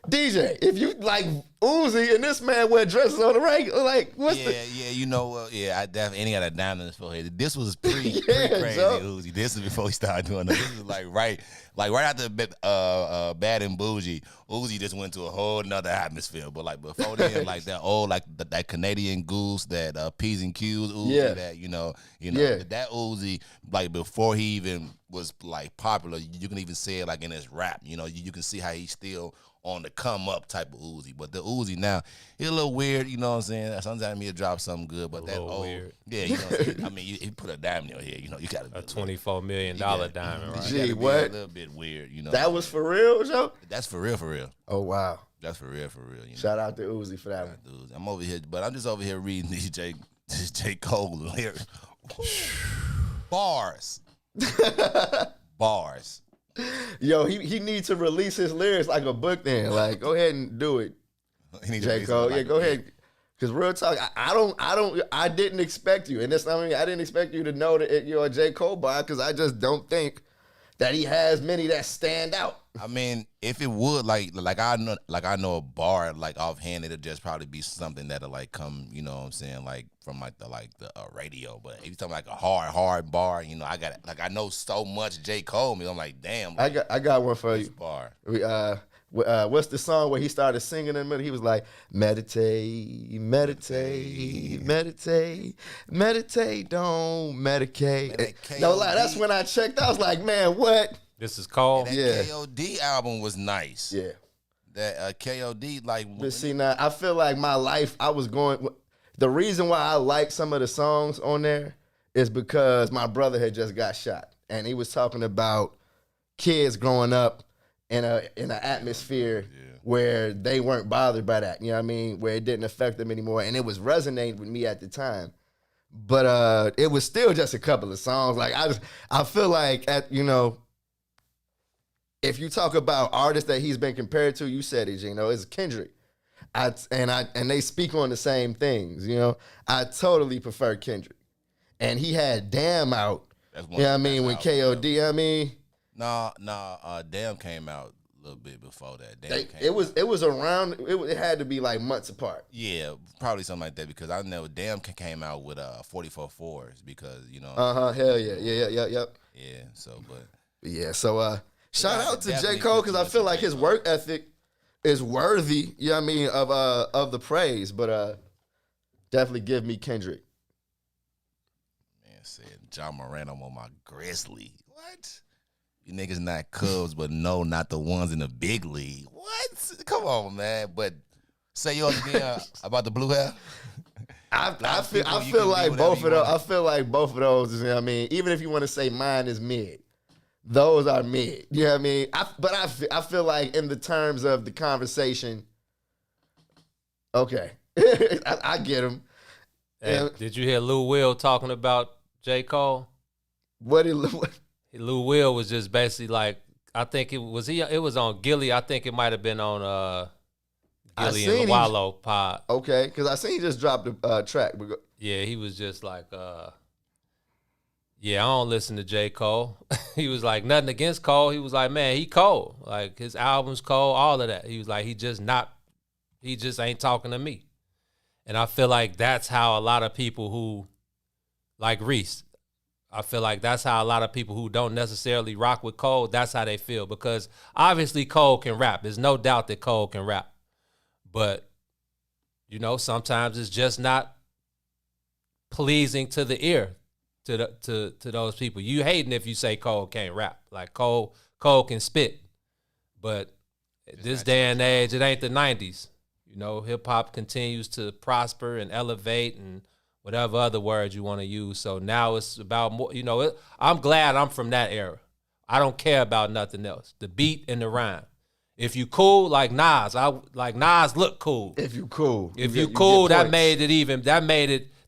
DJ, if you like Uzi and this man wear dresses on the regular, like what's I definitely got a diamond in his forehead. This was pre-crazy Joe. Uzi. This is before he started doing that. This is right after Bad and Bougie. Uzi just went to a whole nother atmosphere. But like before then, like that old that Canadian Goose, that P's and Q's Uzi, that Uzi, like before he even was like popular, you can even say it like in his rap. You can see how he's still on the come up type of Uzi. But the Uzi now, he's a little weird, you know what I'm saying? Sometimes he'll drop something good, but that old weird. Yeah, I mean, he put a diamond in your head, you got a $24 million diamond, right? Gee, what? A little bit weird, That was for real, Joe? That's for real. Oh, wow. That's for real. Shout out to Uzi for that one. I'm over here, but I'm just over here reading these J. Cole lyrics. Bars. Yo, he needs to release his lyrics like a book then. Like, go ahead and do it, J. Cole. Yeah, go ahead. Because real talk, I didn't expect you. And this, I didn't expect you to know that you're a J. Cole bar because I just don't think that he has many that stand out. I mean, if it would, like I know a bar, like offhand, it'll just probably be something that'll like come, you know what I'm saying, like from the radio. But if you're talking like a hard bar, I know so much J. Cole. I'm like, damn. Like, I got one for you. Bar. What's the song where he started singing in the middle? He was like, meditate, don't medicate. No lie, that's when I checked. I was like, man, what? This is Cole. That KOD album was nice. Yeah. That KOD, like. But see, now, I feel like my life, the reason why I like some of the songs on there is because my brother had just got shot. And he was talking about kids growing up in an atmosphere where they weren't bothered by that. You know what I mean? Where it didn't affect them anymore. And it was resonating with me at the time. But it was still just a couple of songs. Like I feel like if you talk about artists that he's been compared to, you said it, it's Kendrick. And they speak on the same things, I totally prefer Kendrick. And he had Damn out. You know what I mean? When KOD, Nah, Damn came out a little bit before that. Damn It was around. It had to be like months apart. Yeah, probably something like that because I know Damn came out with 44 fours because Hell yeah. Yep. Yeah. So, but yeah. So shout out to J. definitely Cole because I feel like J. his Cole. work ethic is worthy. You know what I mean of the praise, but definitely give me Kendrick. Man said John Moran, I'm on my Grizzly. What? You niggas not Cubs, but no, not the ones in the big league. What? Come on, man. But say yours again about the blue hair. I feel like both of those. I feel like both of those. You know what I mean, even if you want to say mine is mid, those are mid. You know what I mean? I feel like in the terms of the conversation, okay, I get him. Hey, did you hear Lou Will talking about J. Cole? What Lou Will was just basically like, I think it was on Gilly. I think it might have been on Gilly and Wallow pod. Okay, because I seen he just dropped a track. Yeah, he was just like, yeah, I don't listen to J. Cole. He was like, nothing against Cole. He was like, man, he Cole. Like, his album's Cole, all of that. He was like, he just ain't talking to me. And I feel like that's how a lot of people who, like Reese, I feel like that's how a lot of people who don't necessarily rock with Cole, that's how they feel. Because obviously Cole can rap. There's no doubt that Cole can rap. But, sometimes it's just not pleasing to the ear to those people. You hating if you say Cole can't rap. Like Cole can spit. But this day and age, it ain't the 90s. Hip hop continues to prosper and elevate and whatever other words you want to use. So now it's about more, I'm glad I'm from that era. I don't care about nothing else. The beat and the rhyme. If you cool, like Nas, Nas look cool. If you cool.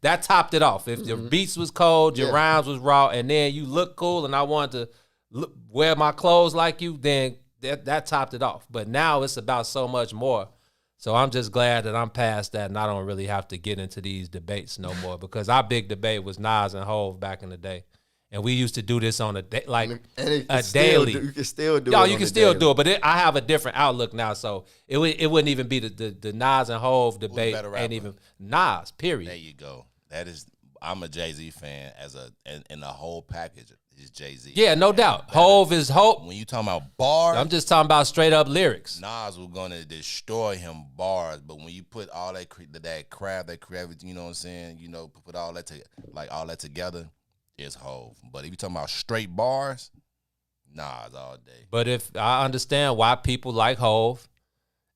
That topped it off. If your beats was cold, your rhymes was raw, and then you look cool and I wanted to wear my clothes like you, then that topped it off. But now it's about so much more. So I'm just glad that I'm past that and I don't really have to get into these debates no more because our big debate was Nas and Hov back in the day. And we used to do this on a daily. You can still do it. You can still do it, but I have a different outlook now. So it wouldn't even be the Nas and Hov debate. Ain't even Nas, period. There you go. I'm a Jay-Z fan in the whole package is Jay-Z. Yeah, no doubt. Hov is Hov. When you talking about bars, I'm just talking about straight up lyrics. Nas was gonna destroy him bars, but when you put all that creativity, you know what I'm saying? Put all that together, it's Hov. But if you talking about straight bars, Nas all day. But if I understand why people like Hov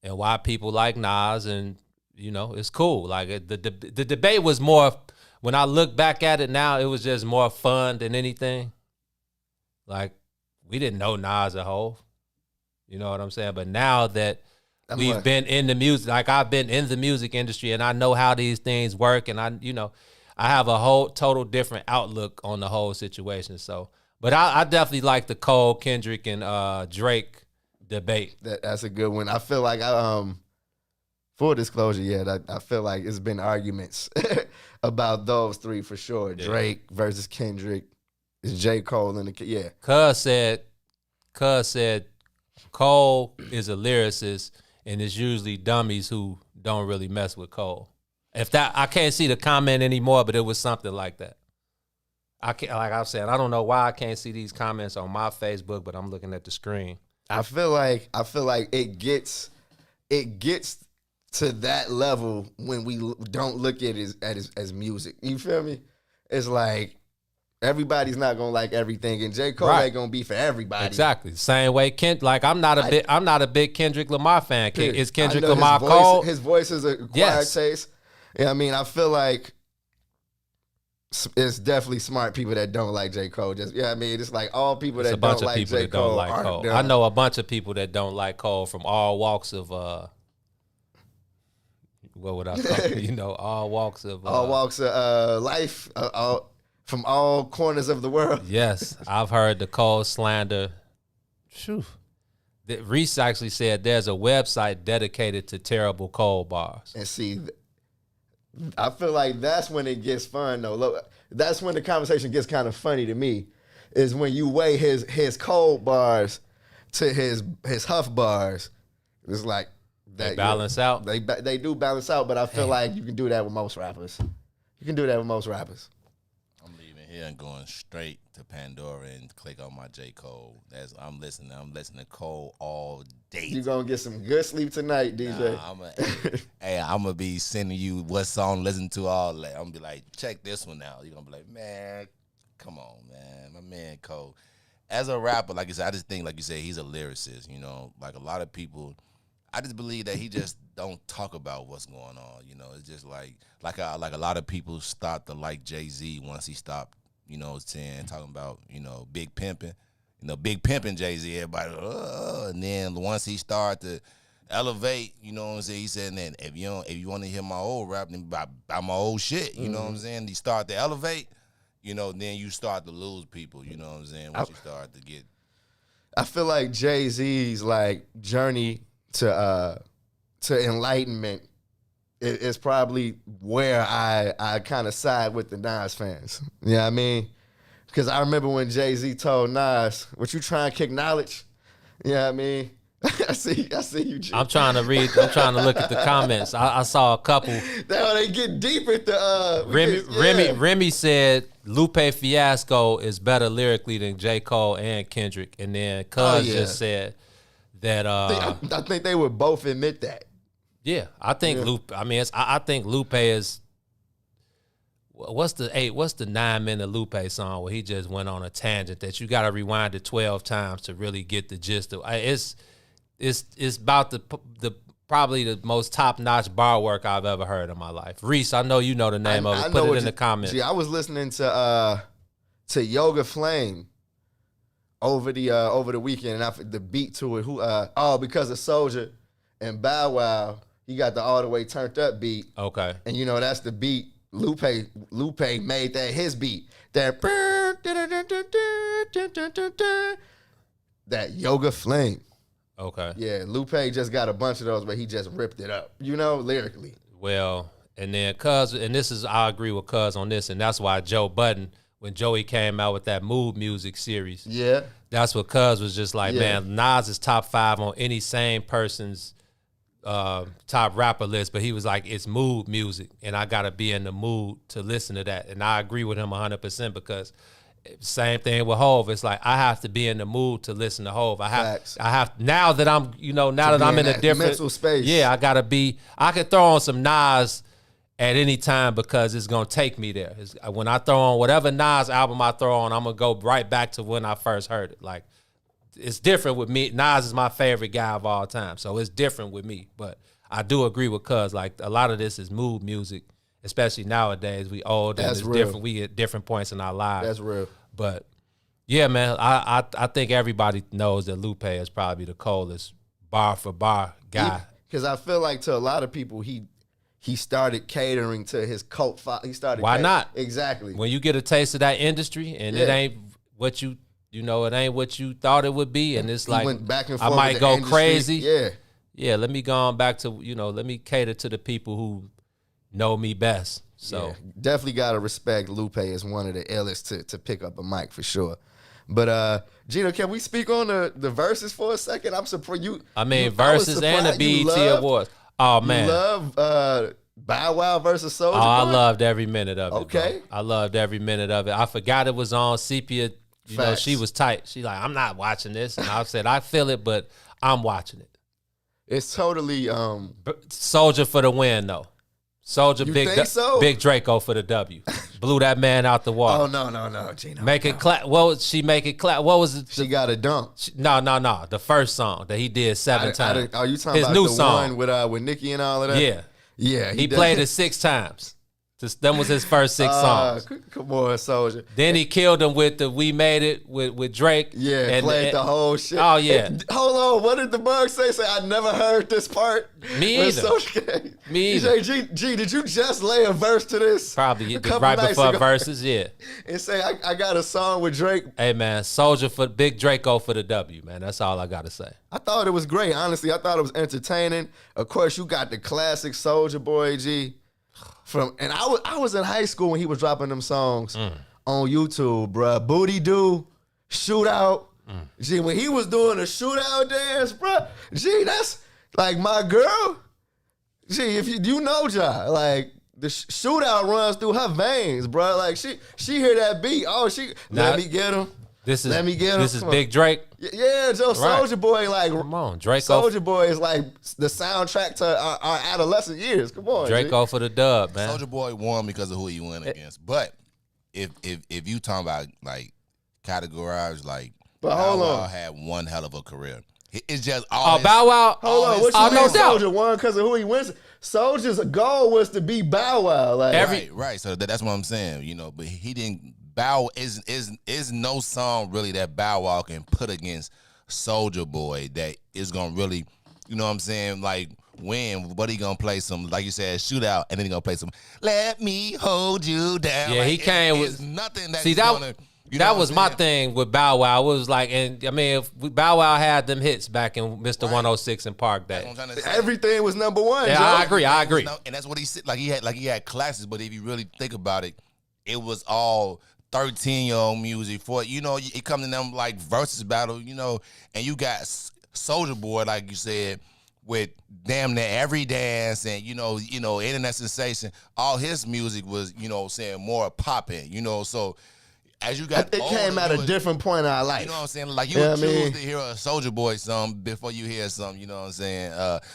and why people like Nas, and it's cool. Like the debate was more. When I look back at it now, it was just more fun than anything. Like, we didn't know Nas and Hov. You know what I'm saying? But now that we've been in the music, like I've been in the music industry and I know how these things work and I have a whole total different outlook on the whole situation. So, but I definitely like the Cole, Kendrick, and Drake debate. That's a good one. I feel like full disclosure, I feel like it's been arguments about those three for sure. Yeah. Drake versus Kendrick. It's J. Cole and Cuz said Cole is a lyricist and it's usually dummies who don't really mess with Cole. I can't see the comment anymore, but it was something like that. Like I've said, I don't know why I can't see these comments on my Facebook, but I'm looking at the screen. I feel like it gets to that level when we don't look at it as music. You feel me? It's like everybody's not gonna like everything, and J. Cole ain't gonna be for everybody. Exactly. Same way I'm not a big Kendrick Lamar fan. Is Kendrick Lamar Cole? His voice is a acquired taste. Yeah, I mean, I feel like it's definitely smart people that don't like J. Cole. It's like all people that don't like J. Cole. I know a bunch of people that don't like Cole from all walks of what would I call it? All walks of life, from all corners of the world. Yes, I've heard the Cole slander. Reese actually said there's a website dedicated to terrible Cole bars. And see, I feel like that's when it gets fun, though. That's when the conversation gets kind of funny to me, is when you weigh his Cole bars to his Huff bars, it's like that, They balance out. They do balance out, but I feel like you can do that with most rappers. You can do that with most rappers. I'm leaving here and going straight to Pandora and click on my J. Cole. I'm listening to Cole all day. You gonna get some good sleep tonight, DJ. Nah, I'm gonna be sending you what song to listen to all that. I'm gonna be like, check this one out. You're gonna be like, man, come on, man. My man Cole. As a rapper, like I said, I just think, like you said, he's a lyricist, you know. Like a lot of people, I just believe that he just don't talk about what's going on, you know. It's just like a lot of people start to like Jay-Z once he stopped, you know, talking about, you know, big pimping, big pimping Jay-Z. Everybody, and then once he started to elevate, you know what I'm saying. He said, "Then if you want to hear my old rap, then buy my old shit." You know what I'm saying. He started to elevate, you know. Then you start to lose people. You know what I'm saying. Once you start to get, I feel like Jay-Z's like journey to enlightenment is probably where I kind of side with the Nas fans. You know what I mean? Because I remember when Jay-Z told Nas, "What you trying to kick knowledge?" You know what I mean? I see you. Jay. I'm trying to look at the comments. I saw a couple. They get deep at the Remy said Lupe Fiasco is better lyrically than J. Cole and Kendrick, and then Cuz just said that. I think they would both admit that. Yeah, I think Lupe. I mean, I think Lupe is. What's the 9-minute Lupe song where he just went on a tangent that you got to rewind it 12 times to really get the gist of? It's about the probably the most top-notch bar work I've ever heard in my life. Reese, I know you know the name of it. Put it in the comments. Gee, I was listening to Yoga Flame over the weekend, and the beat to it. Because of Soulja and Bow Wow, he got the all the way turned up beat. Okay, and you know that's the beat. Lupe made that his beat. That Yoga Flame. Okay. Yeah, Lupe just got a bunch of those, but he just ripped it up, you know, lyrically. Well, and then I agree with Cuz on this, and that's why Joe Budden, when Joey came out with that Mood Music series, that's what Cuz was just like, man, Nas is top 5 on any sane person's top rapper list, but he was like, it's mood music, and I gotta be in the mood to listen to that. And I agree with him 100% because same thing with Hov. It's like I have to be in the mood to listen to Hov. I have now that I'm in a different mental space. Yeah, I gotta be. I could throw on some Nas at any time because it's gonna take me there. When I throw on whatever Nas album I throw on, I'm gonna go right back to when I first heard it. Like, it's different with me. Nas is my favorite guy of all time, so it's different with me. But I do agree with Cuz. Like, a lot of this is mood music, especially nowadays. We old and it's different. We at different points in our lives. That's real. But yeah, man, I think everybody knows that Lupe is probably the coldest bar for bar guy. Because I feel like to a lot of people, he started catering to his cult. Why not? Exactly. When you get a taste of that industry and it ain't what you. It ain't what you thought it would be, and it's like went back and forth I might go crazy. Yeah. Let me go on back to let me cater to the people who know me best. So definitely gotta respect Lupe as one of the illest to pick up a mic for sure. But Gino, can we speak on the verses for a second? I'm surprised you. I mean, verses and the BET Awards. Oh man, you love Bow Wow versus Soulja Boy? I loved every minute of it. Okay, bro. I loved every minute of it. I forgot it was on Sepia. She was tight. She like, I'm not watching this. And I said, I feel it, but I'm watching it. It's totally Soulja for the win, though. Soulja, big Draco for the W. Blew that man out the water. Oh, no, Gino. Make it clap. What she make it clap? What was it? She got a dunk. No. The first song that he did 7 times. Are you talking his about new the song with Nicki and all of that? Yeah. He played it 6 times. That was his first 6 songs. Come on, Soulja. Then he killed him with the "We Made It" with Drake. Yeah, and played the whole shit. Oh yeah. Hold on, what did the bug say? I never heard this part. Me either. Me either. G, did you just lay a verse to this? Probably right before verses. Yeah. And say I got a song with Drake. Hey man, Soulja for Big Draco for the W, man. That's all I gotta say. I thought it was great. Honestly, I thought it was entertaining. Of course, you got the classic Soulja Boy, G. I was in high school when he was dropping them songs on YouTube, bruh. Booty Do, Shootout. Gee, when he was doing the shootout dance, bro, gee, that's like my girl. Gee, if you know Ja, like the shootout runs through her veins, bro. Like she hear that beat. Oh, let me get him. Let me get him. This is Big Drake. Yeah, Joe Soulja Boy, like come on, Draco. Soulja Boy is like the soundtrack to our adolescent years. Come on, Draco for the dub, man. Soulja Boy won because of who he went against. But if you talking about like categorized, like Bow Wow had one hell of a career. It's just all Bow Wow. Hold on, what you mean Soulja won because of who he wins? Soulja's goal was to be Bow Wow. Like right. So that's what I'm saying. You know, but he didn't. Bow is no song really that Bow Wow can put against Soulja Boy that is gonna really, you know what I'm saying, like win. But he gonna play some, like you said, shootout, and then he gonna play some Let Me Hold You Down. Yeah, like, he came with nothing that. See that was my thing with Bow Wow. It was like, and I mean, if Bow Wow had them hits back in Mr. 106 and Park Day. Everything was number one. Yeah, Joe. I agree. And that's what he said. Like he had classes, but if you really think about it, it was all 13-year-old music for, you know, it come to them like versus battle, you know, and you got Soulja Boy, like you said, with damn near every dance and, you know, internet sensation. All his music was, you know, saying more popping, you know, so as you got it older, came at a different point in our life. You know what I'm saying? Like you would choose to hear a Soulja Boy song before you hear something, you know what I'm saying?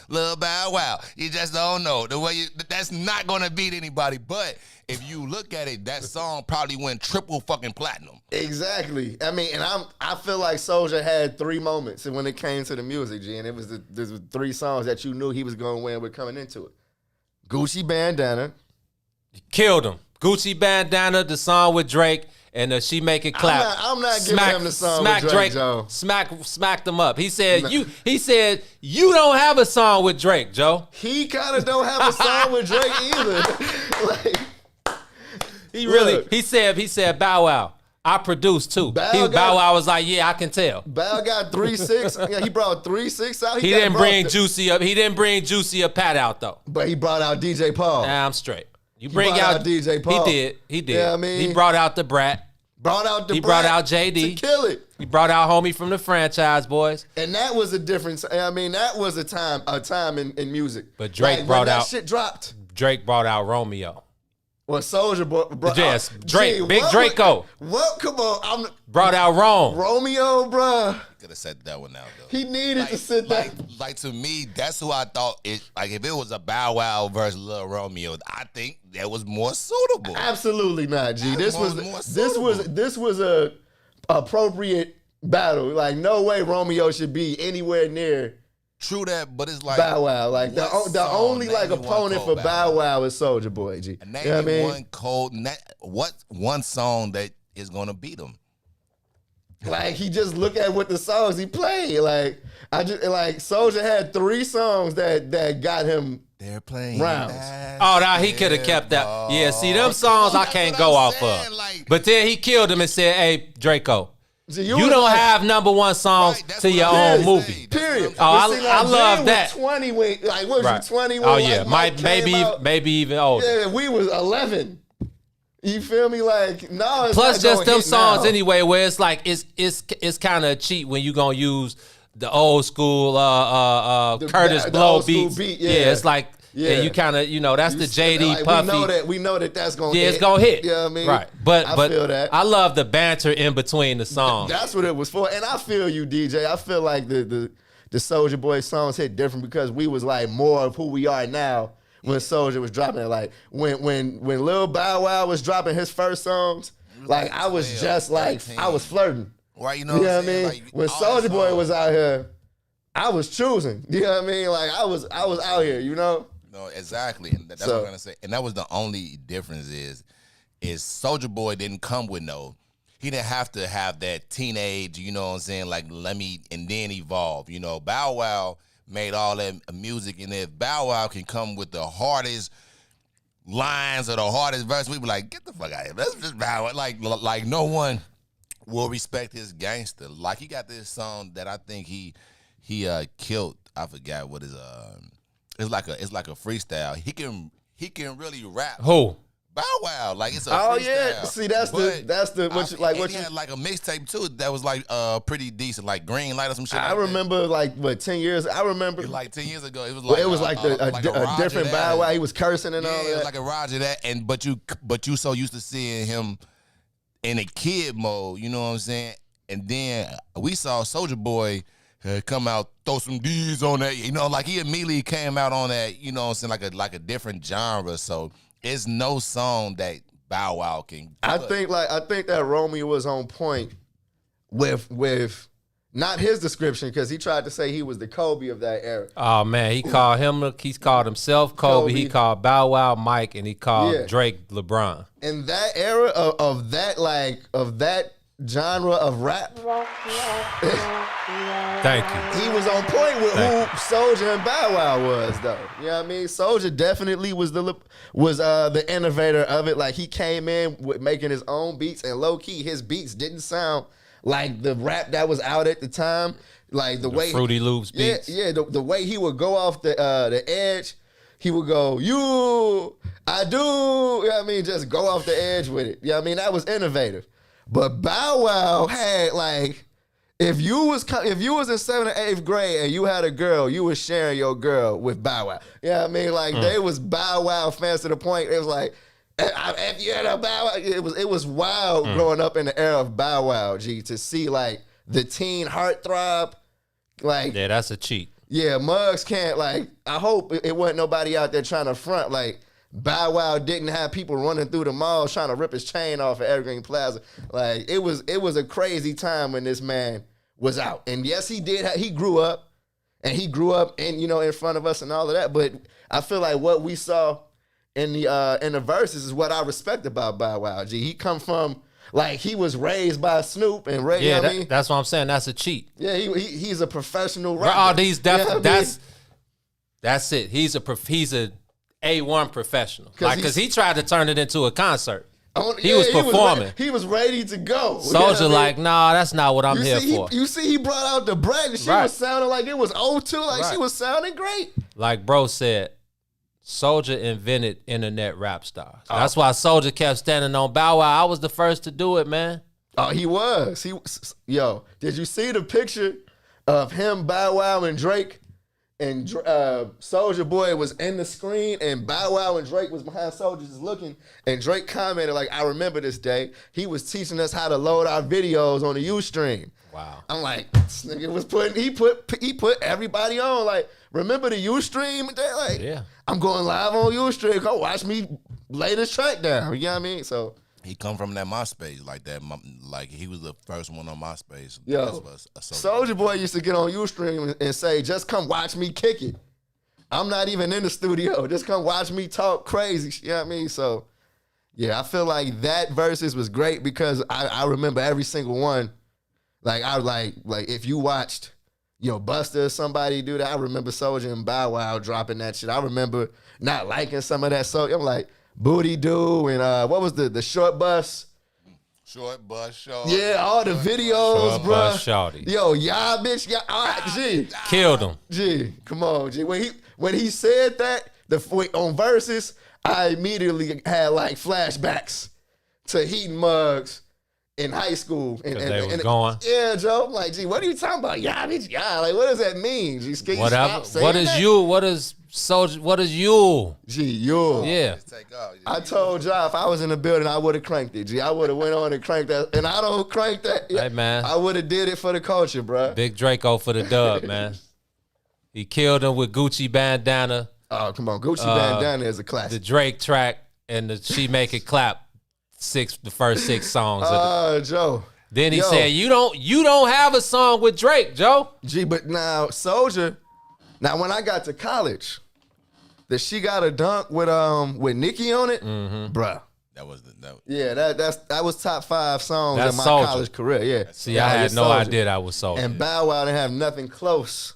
Lil Bow Wow. You just don't know. The way that's not gonna beat anybody. But if you look at it, that song probably went triple fucking platinum. Exactly. I mean, and I feel like Soulja had 3 moments when it came to the music, G, and it was the 3 songs that you knew he was gonna win with coming into it. Gucci Bandana. Killed him. Gucci Bandana, the song with Drake. And She Make It Clap. I'm not giving him the song with Drake, Joe. Smacked him up. He said, you don't have a song with Drake, Joe. He kind of don't have a song with Drake either. He said, Bow Wow, I produced too. Bow Wow was like, yeah, I can tell. Bow got 3-6. Yeah, he brought 3-6 out. He didn't bring Juicy up. He didn't bring Juicy or Pat out though. But he brought out DJ Paul. Nah, I'm straight. You bring out DJ Paul. He did. Yeah, I mean, he brought out the Brat. He brought out JD to kill it. He brought out homie from the Franchise Boys. And that was a difference. I mean, that was a time in music. But Drake brought out shit dropped. Drake brought out Romeo. Well, Soulja brought yes, Drake, Big Draco. Come on, brought out Romeo, bruh. Could have said that one out though. He needed to sit there. Like to me, that's who I thought it. Like if it was a Bow Wow versus Lil Romeo, I think that was more suitable. Absolutely not, G. This was a appropriate battle. Like no way Romeo should be anywhere near. True that, but it's like Bow Wow. Like the only like opponent for Bow Wow is Soulja Boy, G. And you know what I mean? What one song that is gonna beat him? Like he just look at what the songs he played. Like Soulja had 3 songs that got him. They're playing rounds. Oh, now he could have kept that. Yeah, see them songs I can't go off of. But then he killed him and said, "Hey, Draco, you don't have number 1 songs to your own movie." Period. Oh, I love that. 20 when like what was you 20 when? Oh yeah, like maybe even older. Yeah, we was 11. You feel me? Like no. It's plus just them songs now. Anyway, where it's like it's kind of cheap when you gonna use the old school Curtis Blow beats. Yeah, it's like you kind of that's the JD like, Puffy. We know that's gonna hit. It's gonna hit. You know what I mean? Right. But I feel that. I love the banter in between the songs. That's what it was for. And I feel you, DJ. I feel like the Soulja Boy songs hit different because we was like more of who we are now when Soulja was dropping it. Like when Lil Bow Wow was dropping his first songs, like I was just like I was flirting. Right, you know what I mean? Like, when Soulja Boy was out here, I was choosing. You know what I mean? Like I was out here, you know? No, exactly. And that's what I'm gonna say. And that was the only difference is Soulja Boy didn't come with he didn't have to have that teenage, you know what I'm saying, like let me and then evolve. You know, Bow Wow made all that music, and if Bow Wow can come with the hardest lines or the hardest verse, we be like, get the fuck out of here. That's just Bow Wow. Like no one will respect his gangster. Like he got this song that I think he killed. I forgot what his it's like a freestyle. He can really rap. Who? Bow Wow. Like it's a Oh freestyle. yeah, see that's the what you like and what he you. had like a mixtape too that was like pretty decent, like Green Light or some shit. I like remember like what 10 years. I remember like 10 years ago. It was well, like it was like a Roger different that. Bow Wow. He was cursing and Yeah, all it was that. like a Roger that, and but you so used to seeing him in a kid mode, you know what I'm saying? And then we saw Soulja Boy come out, throw some D's on that, you know, like he immediately came out on that, you know what I'm saying, like a different genre. So it's no song that Bow Wow can. I think that Romeo was on point with not his description because he tried to say he was the Kobe of that era. Oh man, he's called himself Kobe. He called Bow Wow Mike, and he called Drake LeBron. In that era of that genre of rap, Thank you. he was on point with who Soulja and Bow Wow was, though. You know what I mean? Soulja definitely was the innovator of it. Like he came in with making his own beats, and low key his beats didn't sound like the rap that was out at the time. Like the way Fruity Loops beats. Yeah, the way he would go off the edge, he would go, you, I do. You know what I mean? Just go off the edge with it. You know what I mean? That was innovative. But Bow Wow had like, if you was in 7th or 8th grade and you had a girl, you was sharing your girl with Bow Wow. You know what I mean? Like they was Bow Wow fans to the point it was like, if you had a Bow Wow, it was wild growing up in the era of Bow Wow, G, to see like the teen heartthrob. Like Yeah, that's a cheat. yeah, Muggs can't like. I hope it wasn't nobody out there trying to front like. Bow Wow didn't have people running through the mall trying to rip his chain off at Evergreen Plaza. Like it was a crazy time when this man was out. And yes, he did. He grew up, and he grew up in front of us and all of that. But I feel like what we saw in the verses is what I respect about Bow Wow. G, he come from like he was raised by Snoop and Ray. Yeah, you know what I mean? that's what I'm saying. That's a cheat. Yeah, he's a professional rapper. All these You know what I mean? that's it. He's a A1 professional. Like, because he tried to turn it into a concert. He was performing. He was ready to go. Soulja like, nah, that's not what I'm here for. You see, he brought out the bread and she was sounding like it was O2. Like she was sounding great. Like bro said, Soulja invented internet rap stars. That's why Soulja kept standing on Bow Wow. I was the first to do it, man. Oh, he was. Yo, did you see the picture of him, Bow Wow, and Drake? And Soulja Boy was in the screen, and Bow Wow and Drake was behind Soulja just looking. And Drake commented like, "I remember this day. He was teaching us how to load our videos on the Ustream." Wow. I'm like, this nigga was he put everybody on. Like, remember the Ustream? Like, yeah. I'm going live on Ustream. Come watch me lay this track down. You know what I mean? So. He come from that MySpace like that. Like he was the first one on MySpace. Yo, Soulja Boy used to get on Ustream and say, "Just come watch me kick it. I'm not even in the studio. Just come watch me talk crazy." You know what I mean? So, yeah, I feel like that versus was great because I remember every single one. Like I like if you watched, Busta or somebody do that. I remember Soulja and Bow Wow dropping that shit. I remember not liking some of that. So I'm like. Booty Doo and what was the short bus? Short bus, short. Yeah, all the videos, bro. Bus shorty. Yo, y'all bitch, y'all. All right, G. Killed him. G, come on, G. When he said that on verses, I immediately had like flashbacks to Heat Muggs in high school. And they was going. Yeah, Joe. I'm like, G, what are you talking about? Y'all bitch, y'all. Like, what does that mean? G, can you stop saying what is that? you? What is Soulja? What is you? G, you. Yeah. I told y'all if I was in the building, I would have cranked it. G, I would have went on and cranked that. And I don't crank that. Hey, man. I would have did it for the culture, bro. Big Draco for the dub, man. He killed him with Gucci bandana. Oh, come on. Gucci bandana is a classic. The Drake track and the She Make It Clap the first 6 songs. Joe. Then he said, you don't have a song with Drake, Joe. Gee, but now Soulja, when I got to college, that She Got a Dunk with Nicki on it, bruh. That was that was top 5 songs That's in my Soulja. college career. Yeah. See, I had no idea that was Soulja. And Bow Wow didn't have nothing close.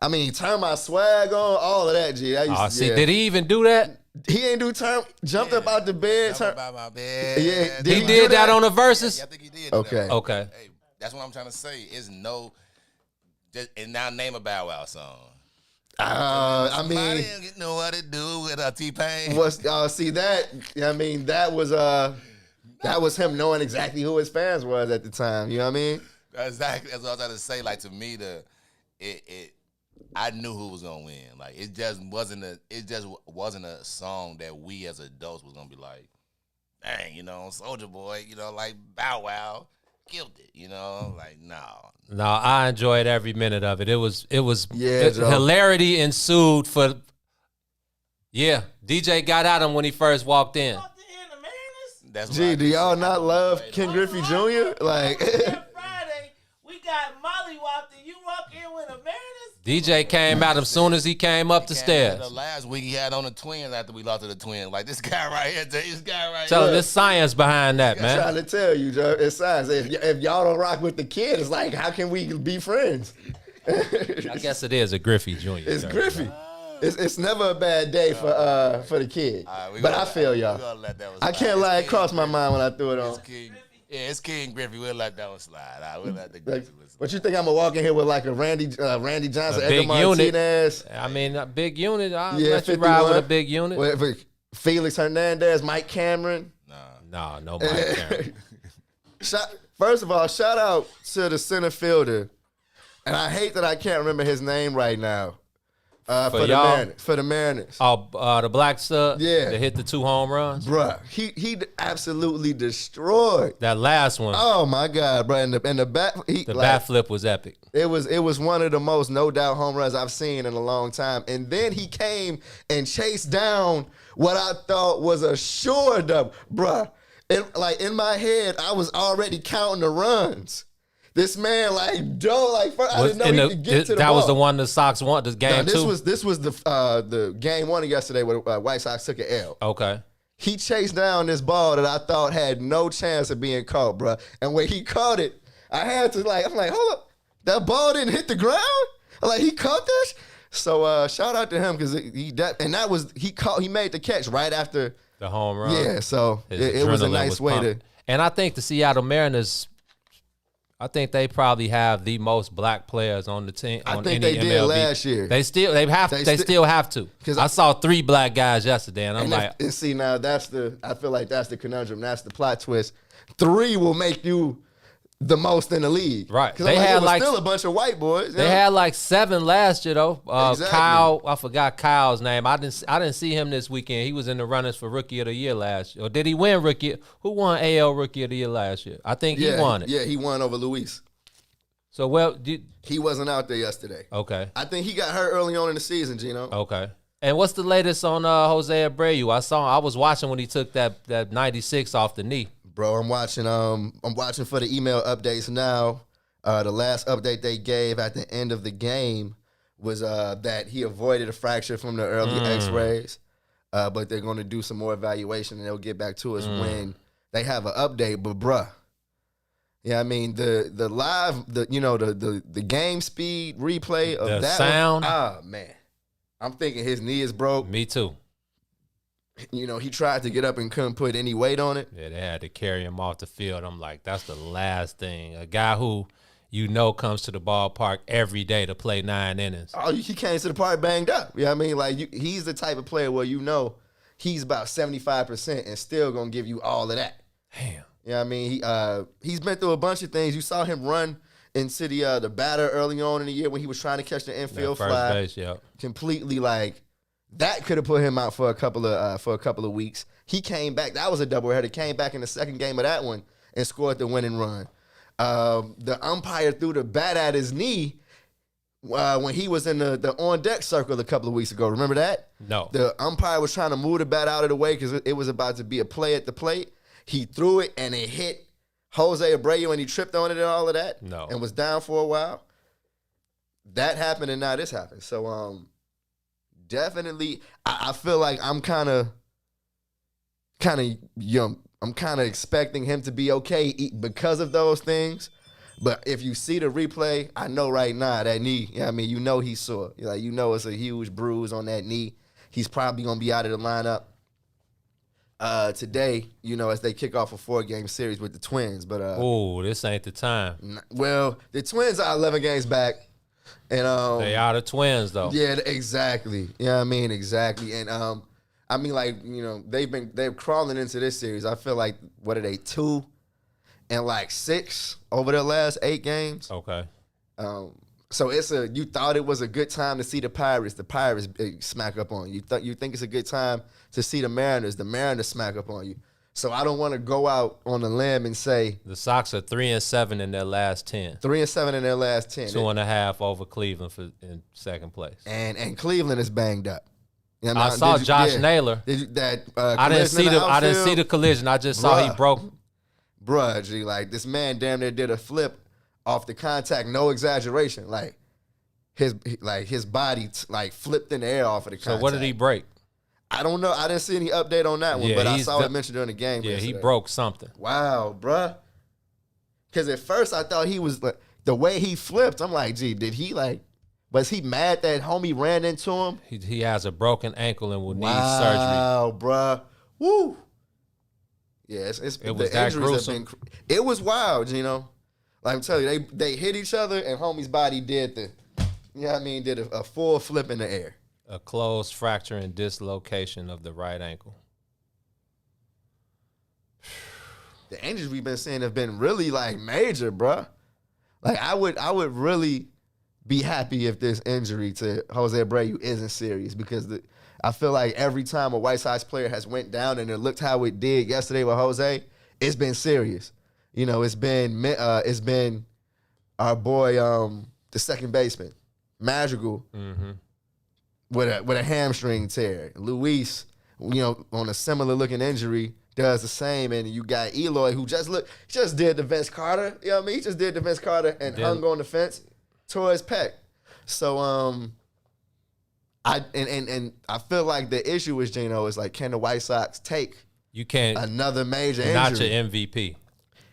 I mean, Turn My Swag On, all of that, G. Did he even do that? He ain't do jumped up out the bed. Jump out my bed. Yeah, He did that on the verses? Yeah, I think he did. Okay. Okay. Hey, that's what I'm trying to say. And now name a Bow Wow song. I mean, I didn't know what to do with T-Pain. see that? I mean, that was him knowing exactly who his fans was at the time. You know what I mean? Exactly. That's what I was trying to say. Like, to me, I knew who was gonna win. Like, it just wasn't a song that we as adults was gonna be like, dang, Soulja Boy, like Bow Wow killed it, like no. No, I enjoyed every minute of it. It was Yeah, hilarity ensued for. Yeah, DJ got at him when he first walked in. That's Gee, do y'all not love Ken Griffey Jr.? Like, Friday, we got Molly walked and you walk in with a Mariners. DJ came at him soon as he came up the stairs. The last week he had on the Twins after we lost to the Twins. Like, this guy right here, Tell him there's science behind that, I'm man. trying to tell you, Joe. It's science. If y'all don't rock with the kid, it's like, how can we be friends? I guess it is a Griffey Jr. It's Griffey. It's never a bad day for the kid. But I feel y'all. I can't let it cross my mind when I threw it on. It's King Griffey. We'll let that one slide. We'll let the Griffey listen. But you think I'm gonna walk in here with like a Randy Johnson, A Edgar big Martinez? I mean, a big unit. I'll Yeah, let you 51. ride with a big unit. With Felix Hernandez, Mike Cameron. No Mike Cameron. First of all, shout out to the center fielder, and I hate that I can't remember his name right now. For the Mariners. Oh, the black stud? Yeah. That hit the 2 home runs? Bruh, he absolutely destroyed. That last one. Oh my God, bro! And the bat, bat flip was epic. It was one of the most no doubt home runs I've seen in a long time. And then he came and chased down what I thought was a sure double, bruh. In my head, I was already counting the runs. This man, I didn't know he could get to the ball. That was the one the Sox won, the game two? This was the game one yesterday where the White Sox took an L. Okay. He chased down this ball that I thought had no chance of being caught, bro. And when he caught it, I had to I'm like, hold up, that ball didn't hit the ground? He caught this? So shout out to him because he made the catch right after the home run. Yeah, so it was a nice way to. And I think the Seattle Mariners, I think they probably have the most black players on the team. I think they did last year. They still have to. Because I saw 3 black guys yesterday, and I'm like, and see now I feel like that's the conundrum. That's the plot twist. 3 will make you the most in the league, right? Because it was still a bunch of white boys. They had 7 last year though. Exactly. Kyle, I forgot Kyle's name. I didn't see him this weekend. He was in the runners for Rookie of the Year last year. Or did he win Rookie? Who won AL Rookie of the Year last year? I think he won it. Yeah, he won over Luis. So he wasn't out there yesterday. Okay. I think he got hurt early on in the season, Gino. Okay. And what's the latest on Jose Abreu? I was watching when he took that 96 off the knee. Bro, I'm watching for the email updates now. The last update they gave at the end of the game was that he avoided a fracture from the early x-rays. But they're going to do some more evaluation and they'll get back to us when they have an update. But bruh, I mean the live the game speed replay of the that sound. Man. I'm thinking his knee is broke. Me too. He tried to get up and couldn't put any weight on it. Yeah, they had to carry him off the field. I'm like, that's the last thing. A guy who comes to the ballpark every day to play 9 innings. Oh, he came to the park banged up. You know what I mean? He's the type of player where he's about 75% and still going to give you all of that. Damn. You know what I mean? He's been through a bunch of things. You saw him run into the batter early on in the year when he was trying to catch the infield fly. First base, yeah. Completely that could have put him out for a couple of weeks. He came back. That was a doubleheader. Came back in the second game of that one and scored the winning run. The umpire threw the bat at his knee when he was in the on deck circle a couple of weeks ago. Remember that? No. The umpire was trying to move the bat out of the way because it was about to be a play at the plate. He threw it and it hit Jose Abreu and he tripped on it and all of that. No. And was down for a while. That happened and now this happened. So definitely, I feel like I'm kind of young. I'm kind of expecting him to be okay because of those things. But if you see the replay, I know right now that knee, he's sore. It's a huge bruise on that knee. He's probably going to be out of the lineup today, as they kick off a 4-game series with the Twins. But oh, this ain't the time. Well, the Twins are 11 games back. And They are the twins, though. yeah, exactly. Yeah, I mean, exactly. And I mean, like, they're crawling into this series. I feel like, what are they, 2 and like 6 over their last 8 games? Okay. So you thought it was a good time to see the Pirates smack up on you. You think it's a good time to see the Mariners smack up on you. So I don't want to go out on a limb and say the Sox are 3-7 in their last 10. 3-7 in their last 10. 2.5 over Cleveland in second place. And Cleveland is banged up. You know, I saw Josh Naylor. I didn't see the collision. I just saw he broke. Bruh, G, like this man damn near did a flip off the contact, no exaggeration. Like his body flipped in the air off of the contact. So what did he break? I don't know. I didn't see any update on that one, but I saw it mentioned during the game. Yeah, yesterday. he broke something. Wow, bruh. Because at first I thought he was the way he flipped. I'm like, gee, was he mad that homie ran into him? He has a broken ankle and will need surgery. Wow, bruh. Woo. Yeah, it was that gruesome. It was wild, Gino. Like I'm telling you, they hit each other and homie's body did did a full flip in the air. A closed fracture and dislocation of the right ankle. The injuries we've been seeing have been really major, bruh. Like I would really be happy if this injury to Jose Abreu isn't serious because I feel like every time a White Sox player has went down and it looked how it did yesterday with Jose, it's been serious. You know, it's been our boy, the second baseman, Madrigal, with a hamstring tear. Luis, on a similar looking injury, does the same. And you got Eloy, who just did the Vince Carter. You know what I mean? He just did the Vince Carter and hung on the fence, tore his pec. So I feel like the issue with Gino is can the White Sox take another major injury? Not your MVP.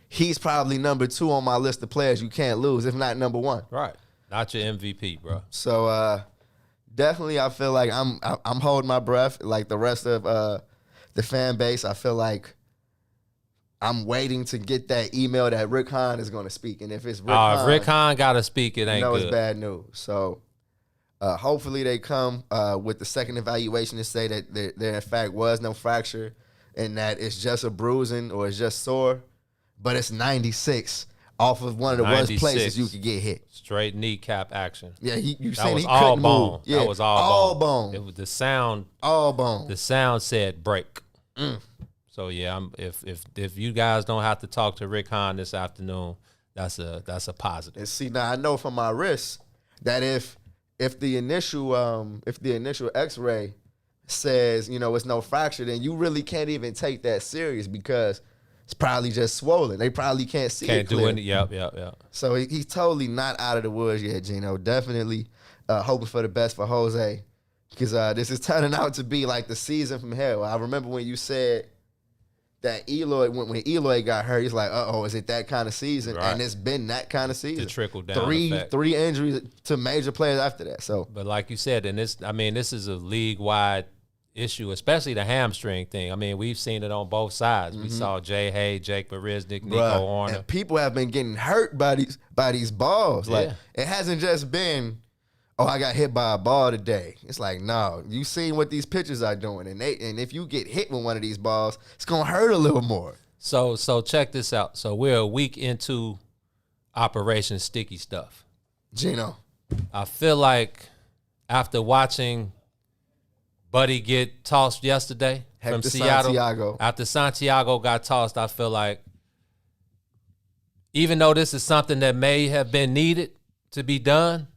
He's probably number 2 on my list of players you can't lose, if not number 1. Right. Not your MVP, bro. So definitely I feel like I'm holding my breath like the rest of the fan base. I feel like I'm waiting to get that email that Rick Hahn is going to speak. And if it's Rick Hahn, if Rick Hahn got to speak, it ain't good. It's bad news. So hopefully they come with the second evaluation to say that there in fact was no fracture and that it's just a bruising or it's just sore. But it's 96 off of one of the worst places you could get hit. Straight kneecap action. Yeah, you that was he all couldn't bone. move. Yeah, that was all bone. It was the sound. All bone. The sound said break. So yeah, if you guys don't have to talk to Rick Hahn this afternoon, that's a positive. And see, now I know from my wrist that if the initial X-ray says it's no fracture, then you really can't even take that serious because it's probably just swollen. They probably can't see it Can't do clear. any. Yep. So he's totally not out of the woods yet, Gino. Definitely hoping for the best for Jose because this is turning out to be like the season from hell. I remember when you said that Eloy, when Eloy got hurt, he's like, is it that kind of season? Right. And it's been that kind of season. The trickle down effect. Three injuries to major players after that. So, but like you said, and this is a league-wide issue, especially the hamstring thing. I mean, we've seen it on both sides. We saw Jay Hay, Jake Bariznik, Nico Horner. And people have been getting hurt by these balls. Like it hasn't just been, I got hit by a ball today. It's like, no, you seen what these pitchers are doing, and if you get hit with one of these balls, it's gonna hurt a little more. So check this out. So we're a week into Operation Sticky Stuff. Gino, I feel like after watching Buddy get tossed yesterday from Seattle. Santiago. After Santiago got tossed, I feel like even though this is something that may have been needed to be done,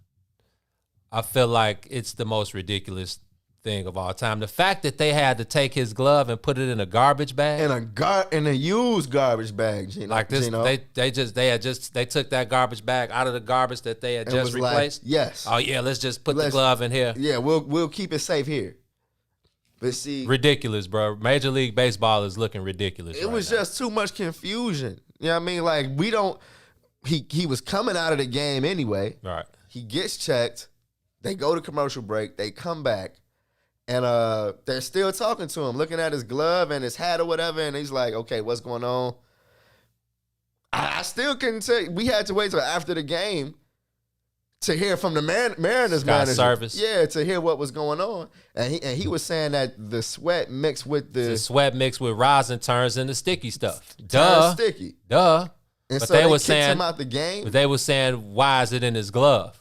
I feel like it's the most ridiculous thing of all time. The fact that they had to take his glove and put it in a garbage bag. In a used garbage bag, Gino. Like this, Gino. they took that garbage bag out of the garbage that they had just replaced. Yes. Oh yeah, let's just put the glove in here. Yeah, we'll keep it safe here. But see, ridiculous, bro. Major League Baseball is looking ridiculous. It was just too much confusion. You know what I mean? Like he was coming out of the game anyway. Right. He gets checked. They go to commercial break. They come back. And they're still talking to him, looking at his glove and his hat or whatever. And he's like, okay, what's going on? I still couldn't tell you. We had to wait till after the game to hear from the Mariners Scott manager. Service. Yeah, to hear what was going on. And he was saying that the sweat mixed with The sweat mixed with rosin turns into sticky stuff. Duh. turns sticky. Duh. And But so they they were kicked saying him out the game. But they were saying, why is it in his glove?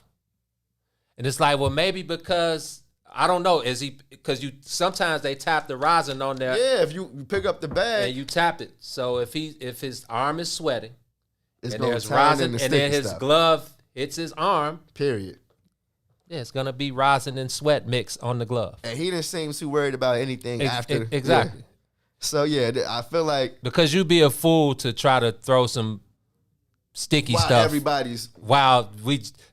And it's like, well, maybe because I don't know. Is he because you sometimes they tap the rosin on there Yeah, if you pick up the bag, and you tap it. So if his arm is sweating it's and going there's to turn rosin into and then sticky his stuff. glove hits his arm, Period. yeah, it's gonna be rosin and sweat mix on the glove. And he didn't seem too worried about anything after. Exactly. Yeah. So yeah, I feel like Because you'd be a fool to try to throw some sticky while stuff everybody's while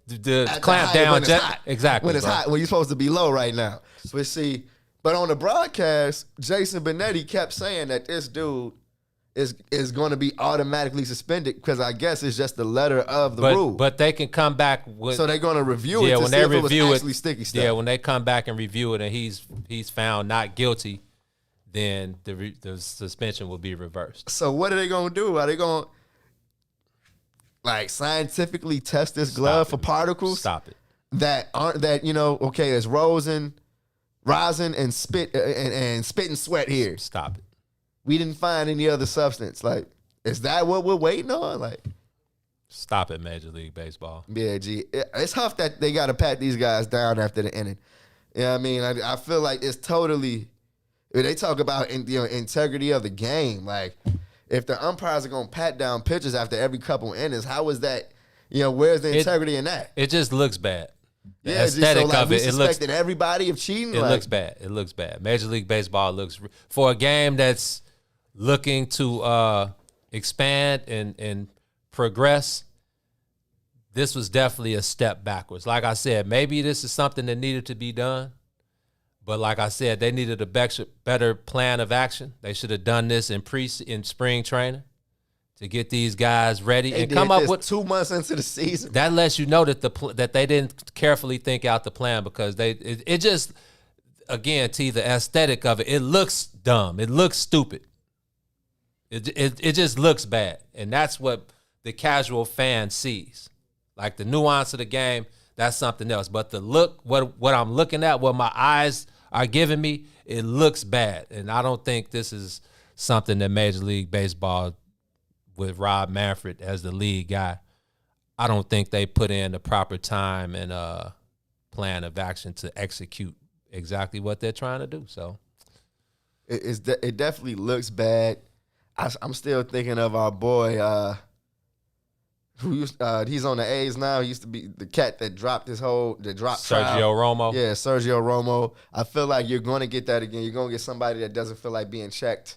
the at clamp the height down when it's hot. exactly when it's bro. hot, when you're supposed to be low right now. But see, on the broadcast, Jason Benetti kept saying that this dude is going to be automatically suspended because I guess it's just the letter of the rule. But they can come back with So they're going to review it to when see they if it was review actually sticky stuff. Yeah, when they come back and review it and he's found not guilty, then the suspension will be reversed. So what are they going to do? Are they going to like scientifically test this glove for particles Stop it. that aren't okay, there's rosin and spit and spit and sweat here. Stop it. We didn't find any other substance. Like, is that what we're waiting on? Like, Stop it, Major League Baseball. yeah, gee, it's tough that they got to pat these guys down after the inning. You know what I mean? I feel like it's totally. When they talk about integrity of the game, like if the umpires are gonna pat down pitchers after every couple innings, how is that? Where's the integrity in that? It just looks bad. The Yeah, aesthetic so like of we it looks suspected everybody of cheating. It looks bad. It looks bad. Major League Baseball looks for a game that's looking to expand and progress. This was definitely a step backwards. Like I said, maybe this is something that needed to be done, but like I said, they needed a better plan of action. They should have done this in spring training to get these guys ready and come up with 2 months into the season. That lets you know that that they didn't carefully think out the plan because it just again, T, the aesthetic of it looks dumb. It looks stupid. It just looks bad, and that's what the casual fan sees. Like the nuance of the game, that's something else. But the look, what I'm looking at, what my eyes are giving me, it looks bad, and I don't think this is something that Major League Baseball, with Rob Manfred as the lead guy, I don't think they put in the proper time and plan of action to execute exactly what they're trying to do. So it definitely looks bad. I'm still thinking of our boy he's on the A's now. He used to be the cat that dropped Sergio trial. Romo. Yeah, Sergio Romo. I feel like you're going to get that again. You're going to get somebody that doesn't feel like being checked,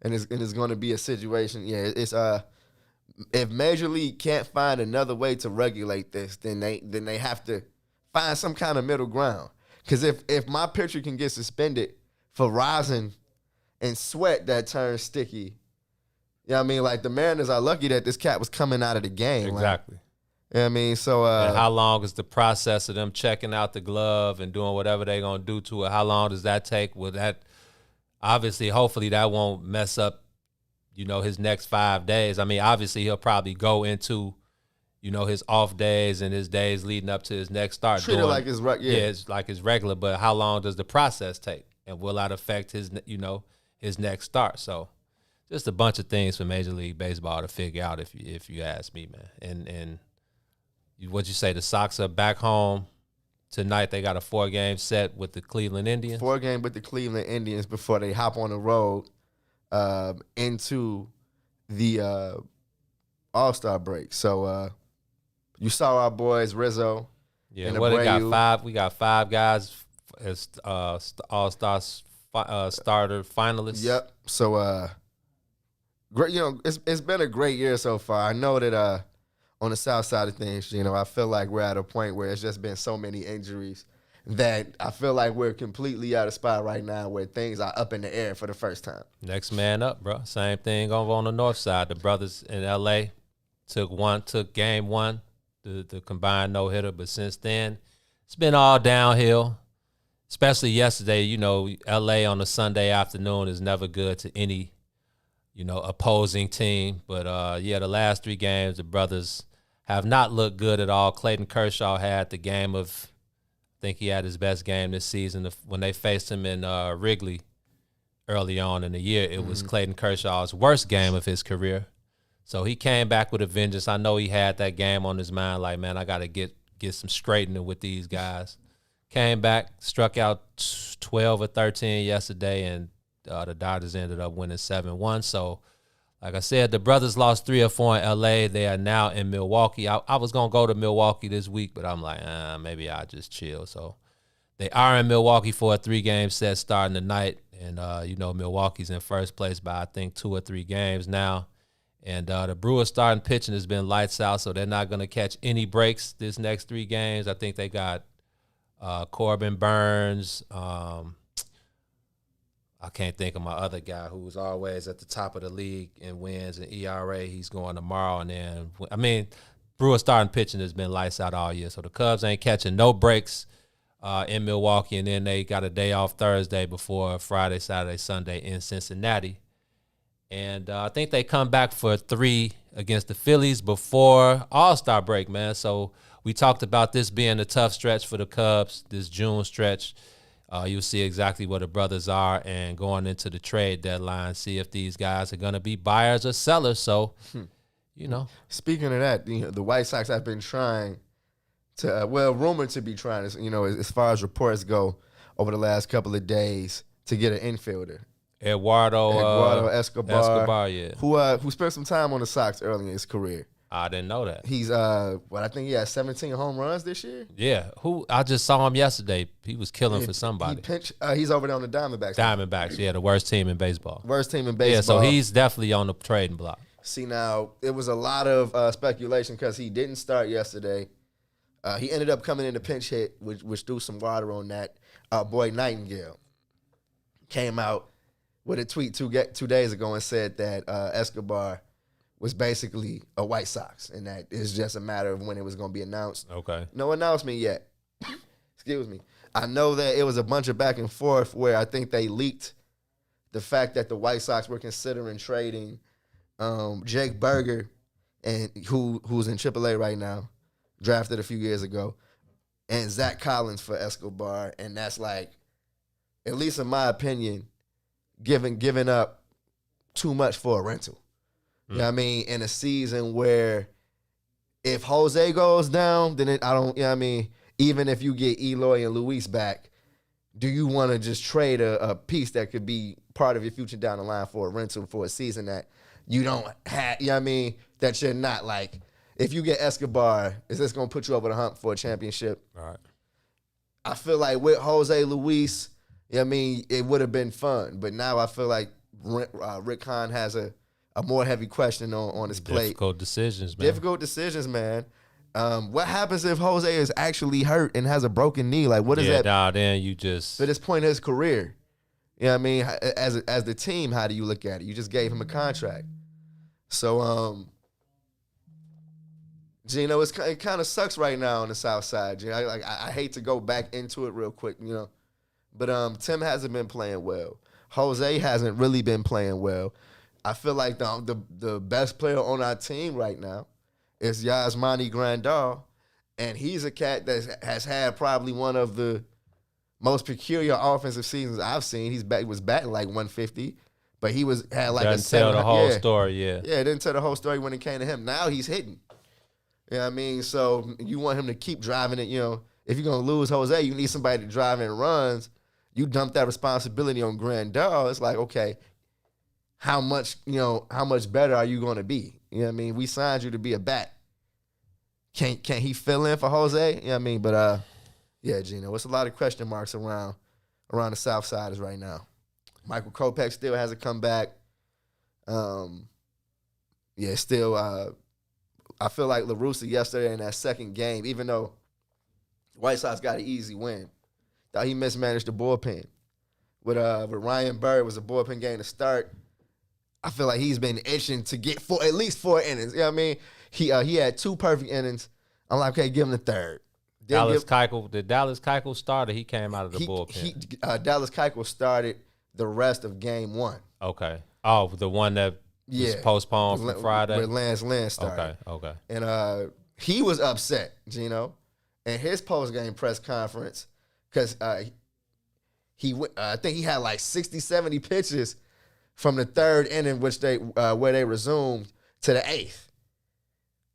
and it's going to be a situation. Yeah, it's if Major League can't find another way to regulate this, then they have to find some kind of middle ground. Because if my pitcher can get suspended for rosin and sweat that turns sticky, you know what I mean? Like, the Mariners are lucky that this cat was coming out of the game. Exactly. Like, you know what I mean? So and how long is the process of them checking out the glove and doing whatever they're going to do to it? How long does that take? Will that, obviously, hopefully that won't mess up, his next 5 days. I mean, obviously he'll probably go into, his off days and his days leading up to his next start. treat it like it's right. Yeah. It's like it's regular, but how long does the process take? And will that affect his, his next start? So just a bunch of things for Major League Baseball to figure out, if you ask me, man. And what'd you say? The Sox are back home tonight. They got a 4-game set with the Cleveland Indians. 4-game with the Cleveland Indians before they hop on the road into the All-Star break. So you saw our boys Rizzo. Yeah, and what they got Abreu. We got 5 guys as All-Star starter finalists. Yep. So great. It's been a great year so far. I know that on the south side of things, I feel like we're at a point where it's just been so many injuries that I feel like we're completely out of spot right now where things are up in the air for the first time. Next man up, bro. Same thing over on the north side. The brothers in L.A. took game 1, the combined no-hitter, but since then, it's been all downhill, especially yesterday. L.A. on a Sunday afternoon is never good to any, opposing team. But, the last 3 games, the brothers have not looked good at all. Clayton Kershaw had the game of, I think he had his best game this season. When they faced him in Wrigley early on in the year, it was Clayton Kershaw's worst game of his career. So he came back with a vengeance. I know he had that game on his mind, like, man, I got to get some straightening with these guys. Came back, struck out 12 or 13 yesterday, and the Dodgers ended up winning 7-1. So, like I said, the brothers lost 3 or 4 in L.A. They are now in Milwaukee. I was going to go to Milwaukee this week, but I'm like, maybe I'll just chill. So they are in Milwaukee for a 3-game set starting tonight. And, Milwaukee's in first place by, I think, 2 or 3 games now. And the Brewers starting pitching has been lights out, so they're not going to catch any breaks this next 3 games. I think they got Corbin Burns. I can't think of my other guy who was always at the top of the league in wins and ERA. He's going tomorrow. And then, Brewers starting pitching has been lights out all year. So the Cubs ain't catching no breaks in Milwaukee. And then they got a day off Thursday before Friday, Saturday, Sunday in Cincinnati. And I think they come back for 3 against the Phillies before All-Star break, man. So we talked about this being a tough stretch for the Cubs, this June stretch. You'll see exactly where the brothers are and going into the trade deadline, see if these guys are going to be buyers or sellers. So, Speaking of that, the White Sox have been trying to, rumored to be trying to, as far as reports go over the last couple of days, to get an infielder. Eduardo Escobar, yeah. Who spent some time on the Sox early in his career. I didn't know that. He's I think he had 17 home runs this year. Yeah, I just saw him yesterday. He was killing for somebody. He's over there on the Diamondbacks. Diamondbacks, yeah, the worst team in baseball. Worst team in baseball. Yeah, so he's definitely on the trading block. See, now, it was a lot of speculation because he didn't start yesterday. He ended up coming in to pinch hit, which threw some water on that. Boy Nightingale came out with a tweet 2 days ago and said that Escobar was basically a White Sox, and that it's just a matter of when it was going to be announced. Okay. No announcement yet. Excuse me. I know that it was a bunch of back and forth where I think they leaked the fact that the White Sox were considering trading Jake Berger, and who's in AAA right now, drafted a few years ago, and Zach Collins for Escobar, and that's like, at least in my opinion, giving up too much for a rental. You know what I mean? In a season where if Jose goes down, then even if you get Eloy and Luis back, do you want to just trade a piece that could be part of your future down the line for a rental for a season that you don't have, that you're not like, if you get Escobar, is this going to put you over the hump for a championship? All right. I feel like with Jose Luis, it would have been fun. But now I feel like Rick Hahn has a more heavy question on his plate. Difficult decisions, man. What happens if Jose is actually hurt and has a broken knee? Like, what is that? Then you just... For this point in his career, as the team, how do you look at it? You just gave him a contract. So, Gino, it kind of sucks right now on the South Side. I hate to go back into it real quick, But Tim hasn't been playing well. Jose hasn't really been playing well. I feel like the best player on our team right now is Yasmani Grandal, and he's a cat that has had probably one of the most peculiar offensive seasons I've seen. He was batting like 150, but had like doesn't tell the whole story. Yeah, it didn't tell the whole story when it came to him. Now he's hitting. You know what I mean? So you want him to keep driving it. If you're gonna lose Jose, you need somebody to drive in runs. You dump that responsibility on Grandal. It's like, okay, how much better are you going to be? You know what I mean? We signed you to be a bat. Can't he fill in for Jose? You know what I mean? But Gino, it's a lot of question marks around the South Side right now. Michael Kopech still hasn't come back. Still, I feel like La Russa yesterday in that second game, even though White Sox got an easy win, thought he mismanaged the bullpen. With Ryan Bird, was a bullpen game to start. I feel like he's been itching to get at least 4 innings. You know what I mean? He had 2 perfect innings. I'm like, okay, give him the third. Did Dallas Keuchel start, or he came out of the bullpen? Dallas Keuchel started the rest of game 1. Okay. Oh, the one that was postponed for Friday? Where Lance Lynn started. Okay. And he was upset, Gino, in his post-game press conference because I think he had like 60, 70 pitches from the third inning, which where they resumed to the eighth.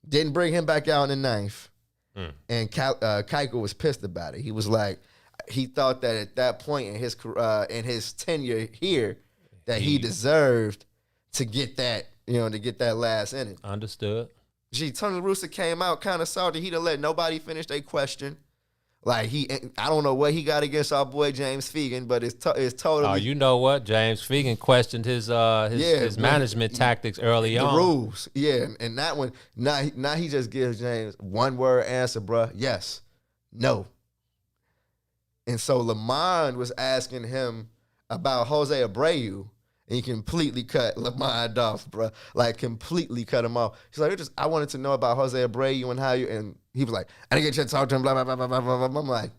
Didn't bring him back out in the ninth. And Keuchel was pissed about it. He was like, he thought that at that point in his tenure here, that he deserved to get that, to get that last inning. Understood. Tony La Russa came out kind of salty. He didn't let nobody finish their question. Like I don't know what he got against our boy James Fegan, but it's totally. Oh, you know what? James Fegan questioned his management tactics early on. The rules, yeah, and that one now he just gives James one word answer, bruh. Yes, no. And so Lamond was asking him about Jose Abreu, and he completely cut Lamond off, bruh. Like completely cut him off. He's like, I wanted to know about Jose Abreu and how you and. He was like, I didn't get a chance to talk to him, blah, blah, blah, blah, blah, blah. I'm like,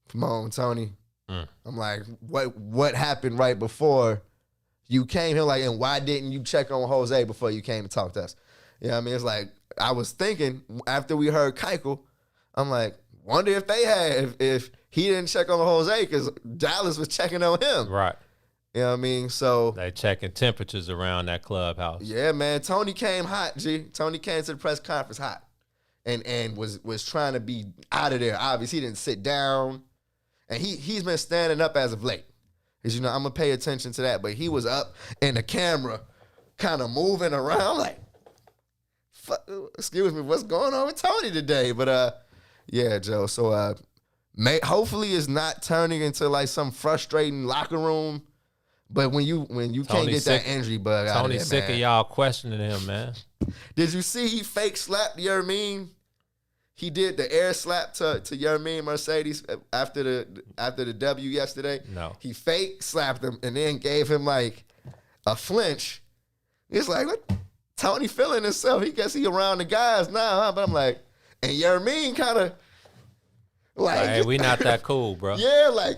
come on, Tony. I'm like, what happened right before you came here? Like, and why didn't you check on Jose before you came and talked to us? You know what I mean? It's like, I was thinking after we heard Keuchel, I'm like, wonder if they had, if he didn't check on Jose because Dallas was checking on him. Right. You know what I mean? So they checking temperatures around that clubhouse. Yeah, man. Tony came hot, G. Tony came to the press conference hot. And was trying to be out of there. Obviously, he didn't sit down. And he's been standing up as of late. Because, I'm going to pay attention to that. But he was up and the camera kind of moving around like, excuse me, what's going on with Tony today? But, yeah, Joe. So, hopefully it's not turning into like some frustrating locker room. But when you can't get that injury bug out of there, Tony's sick of y'all questioning him, man. Did you see he fake slapped Yermin? He did the air slap to Yermin Mercedes after the W yesterday. No. He fake slapped him and then gave him like a flinch. It's like, what? Tony feeling himself. He guess he around the guys now, huh? But I'm like, and Yermin kind of like, hey, we not that cool, bro. Yeah, like,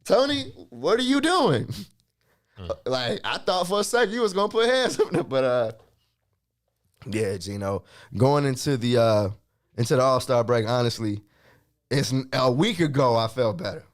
Tony, what are you doing? Like, I thought for a second you was gonna put hands on him, but yeah, Gino, going into the All-Star break, honestly, it's a week ago I felt better.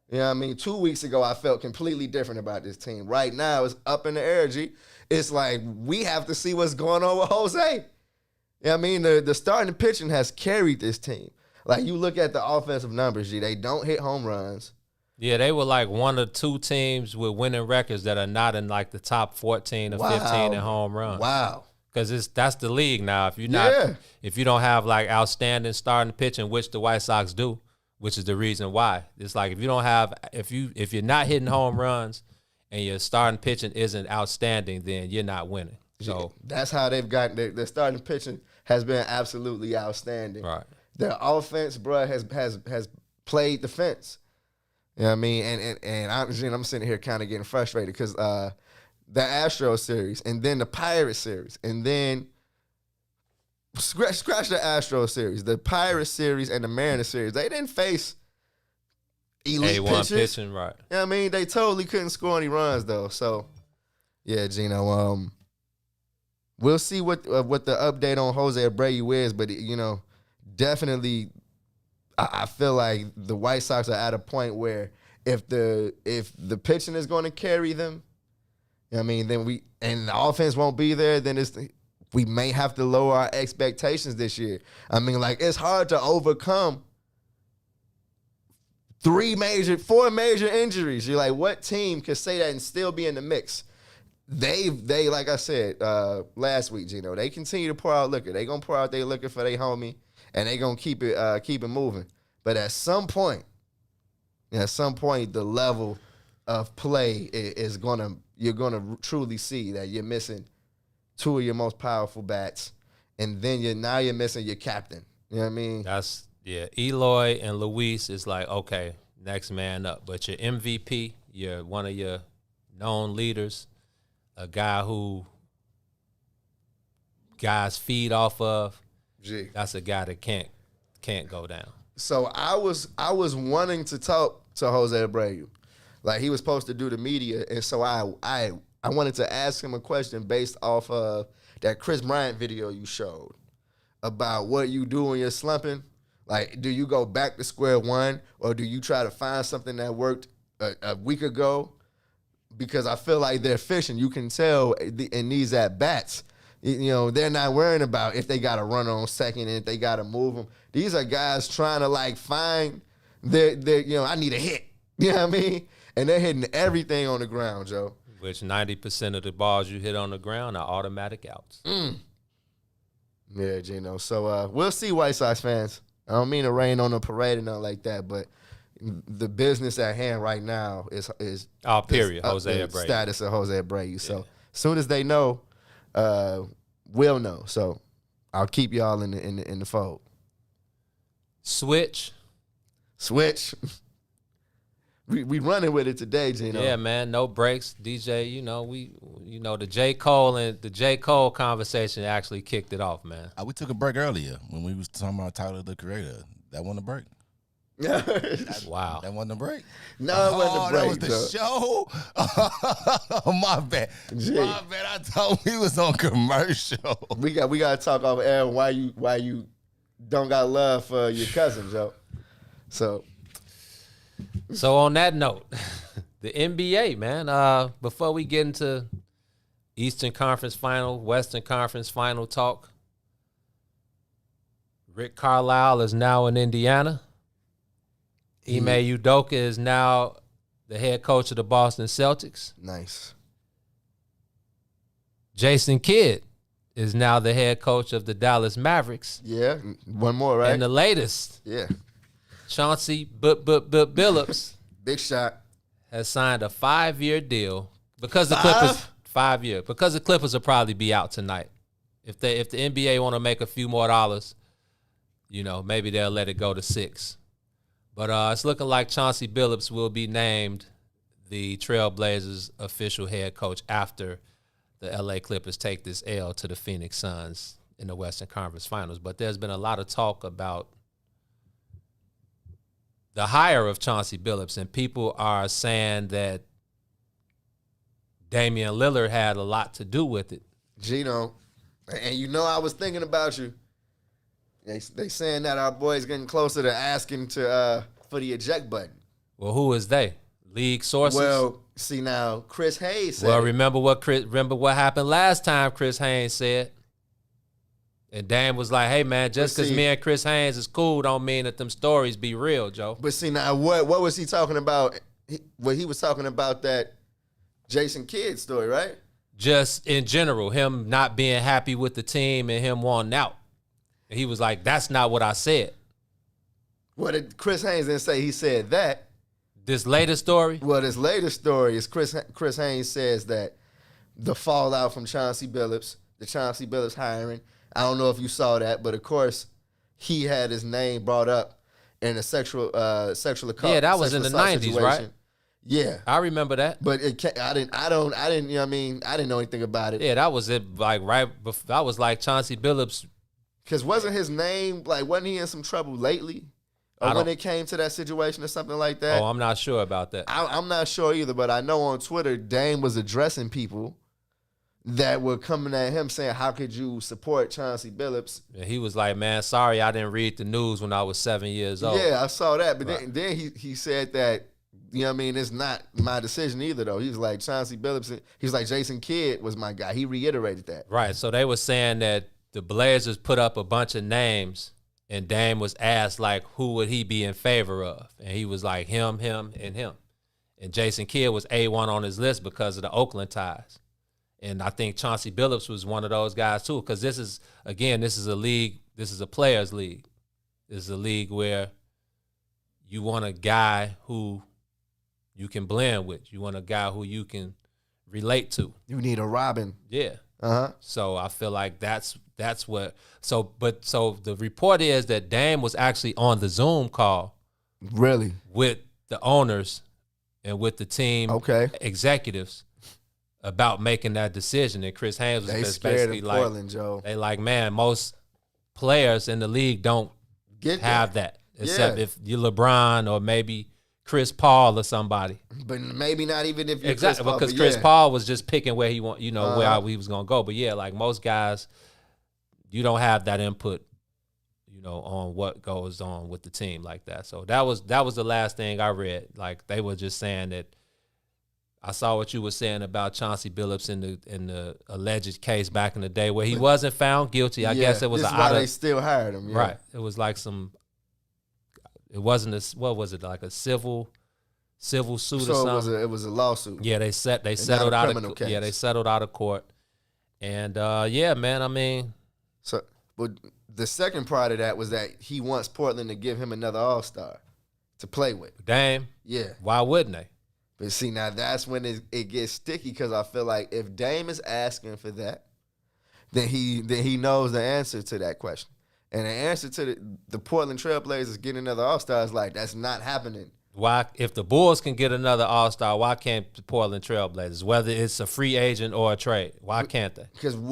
You know what I mean? 2 weeks ago I felt completely different about this team. Right now it's up in the air, G. It's like we have to see what's going on with Jose. You know what I mean? The starting pitching has carried this team. Like, you look at the offensive numbers, G, they don't hit home runs. Yeah, they were like one or two teams with winning records that are not in like the top 14 or 15 in home runs. Wow. Because that's the league now. If you don't have like outstanding starting pitching, which the White Sox do, which is the reason why. It's like if you're not hitting home runs and your starting pitching isn't outstanding, then you're not winning. So that's how they've gotten their starting pitching has been absolutely outstanding. Right. Their offense, bro, has played defense. You know what I mean? And I'm sitting here kind of getting frustrated because the Astros series and then the Pirates series and then scratch the Astros series, the Pirates series and the Mariners series. They didn't face elite A1 pitchers. pitching, right. You know what I mean? They totally couldn't score any runs though. So yeah, Gino, we'll see what the update on Jose Abreu is, but definitely I feel like the White Sox are at a point where if the pitching is going to carry them, you know what I mean, then the offense won't be there, then we may have to lower our expectations this year. I mean, like, it's hard to overcome 4 major injuries. You're like, what team could say that and still be in the mix? They like I said last week, Gino, they continue to pour out liquor. They gonna pour out their liquor for their homie, and they gonna keep it moving. But at some point, the level of play you're gonna truly see that you're missing 2 of your most powerful bats, and then you're missing your captain. You know what I mean? Eloy and Luis is like, okay, next man up. But your MVP, you're one of your known leaders, a guy who guys feed off of. That's a guy that can't go down. So I was wanting to talk to Jose Abreu. Like, he was supposed to do the media, and so I wanted to ask him a question based off of that Chris Bryant video you showed. about what you do when you're slumping? Like, do you go back to square one, or do you try to find something that worked a week ago? Because I feel like they're fishing. You can tell in these at-bats, they're not worrying about if they got to run on second and if they got to move them. These are guys trying to, like, find their I need a hit. You know what I mean? And they're hitting everything on the ground, Joe. Which 90% of the balls you hit on the ground are automatic outs. Yeah, Gino. So we'll see, White Sox fans. I don't mean to rain on a parade or nothing like that, but the business at hand right now is Jose Abreu. Status of Jose Abreu. So as soon as they know, we'll know. So I'll keep y'all in the fold. Switch. We running with it today, Gino. Yeah, man, no breaks. DJ, the J. Cole conversation actually kicked it off, man. We took a break earlier when we was talking about Tyler the Creator. That wasn't a break. Wow. That wasn't a break. No, it wasn't a break. That was the show. My bad. My bad. I thought we was on commercial. We got to talk off air why you don't got love for your cousin, Joe. So on that note, the NBA, man, before we get into Eastern Conference Final, Western Conference Final talk, Rick Carlisle is now in Indiana. Ime Udoka is now the head coach of the Boston Celtics. Nice. Jason Kidd is now the head coach of the Dallas Mavericks. Yeah, one more, right? And the latest, Chauncey Billups, big shot, has signed a 5-year deal because the Clippers 5 year because the Clippers will probably be out tonight. If the NBA want to make a few more dollars, maybe they'll let it go to 6. But it's looking like Chauncey Billups will be named the Trailblazers' official head coach after the LA Clippers take this L to the Phoenix Suns in the Western Conference Finals. But there's been a lot of talk about the hire of Chauncey Billups, and people are saying that Damian Lillard had a lot to do with it. Gino, and I was thinking about you. They saying that our boy's getting closer to asking for the eject button. Well, who is they? League sources? Well, see now, Chris Hayes said. Well, remember what happened last time Chris Haynes said? And Dan was like, hey, man, just because me and Chris Haynes is cool don't mean that them stories be real, Joe. But see, now, what was he talking about? He was talking about that Jason Kidd story, right? Just in general, him not being happy with the team and him wanting out. And he was like, that's not what I said. Well, Chris Haynes didn't say he said that. This latest story? Well, this latest story is Chris Haynes says that the fallout from Chauncey Billups, the Chauncey Billups hiring, I don't know if you saw that, but of course, he had his name brought up in a sexual assault. Yeah, that was in the 90s, situation. Right? Yeah, I remember that. But I didn't. I didn't know anything about it. Yeah, that was it. Like right before, that was like Chauncey Billups. Because wasn't his name wasn't he in some trouble lately? Or when it came to that situation or something like that? Oh, I'm not sure about that. I'm not sure either, but I know on Twitter, Dame was addressing people that were coming at him saying, how could you support Chauncey Billups? And he was like, man, sorry I didn't read the news when I was 7 years old. Yeah, I saw that. But then he said that, it's not my decision either, though. He was like, Chauncey Billups, he was like, Jason Kidd was my guy. He reiterated that. Right, so they were saying that the Blazers put up a bunch of names, and Dame was asked, like, who would he be in favor of? And he was like, him, and him. And Jason Kidd was A1 on his list because of the Oakland ties. And I think Chauncey Billups was one of those guys, too, because this is a league, this is a players' league. This is a league where you want a guy who you can blend with. You want a guy who you can relate to. You need a Robin. Yeah. Uh-huh. So I feel like that's what. So the report is that Dame was actually on the Zoom call, really, with the owners and with the team executives about making that decision. And Chris Haynes was basically like, Portland, Joe. They like, man, most players in the league don't have that, except if you're LeBron or maybe Chris Paul or somebody. But maybe not even if you're exactly Chris Paul, because Chris Paul was just picking where he where he was gonna go. But yeah, like most guys, you don't have that input on what goes on with the team like that. So that was the last thing I read. Like, they were just saying that. I saw what you were saying about Chauncey Billups in the alleged case back in the day where he wasn't found guilty. I guess it was this is why they still hired him. Yeah. Right. It was like it wasn't what was it, like a civil suit or something? It was a lawsuit. Yeah, they settled out of case. Yeah, they settled out of court. And yeah, man, I mean, so but the second part of that was that he wants Portland to give him another All-Star to play with. Dame. Yeah. Why wouldn't they? But see, now that's when it gets sticky, because I feel like if Dame is asking for that, then he knows the answer to that question. And the answer to the Portland Trailblazers getting another All-Star is like, that's not happening. Why, if the Bulls can get another All-Star, why can't the Portland Trailblazers, whether it's a free agent or a trade? Why can't they? Because the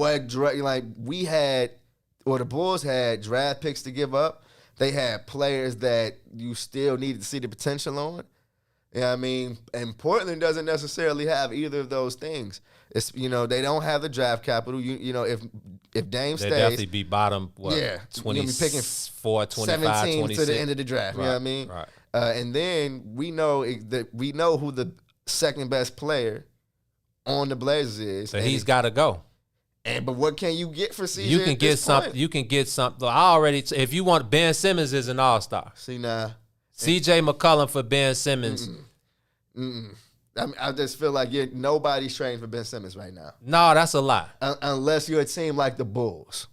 Bulls had draft picks to give up. They had players that you still needed to see the potential on. You know what I mean? And Portland doesn't necessarily have either of those things. It's, they don't have the draft capital. If Dame stays, they'll definitely be bottom, 24, 25, 17 26. to the end of the draft. Right, You know what I mean? Right. And then we know who the second best player on the Blazers is. So he's got to go. But what can you get for CJ? You can get something. You can get something. If you want, Ben Simmons is an All-Star. See now. CJ McCollum for Ben Simmons. I just feel like nobody's trading for Ben Simmons right now. No, that's a lie. Unless you're a team like the Bulls,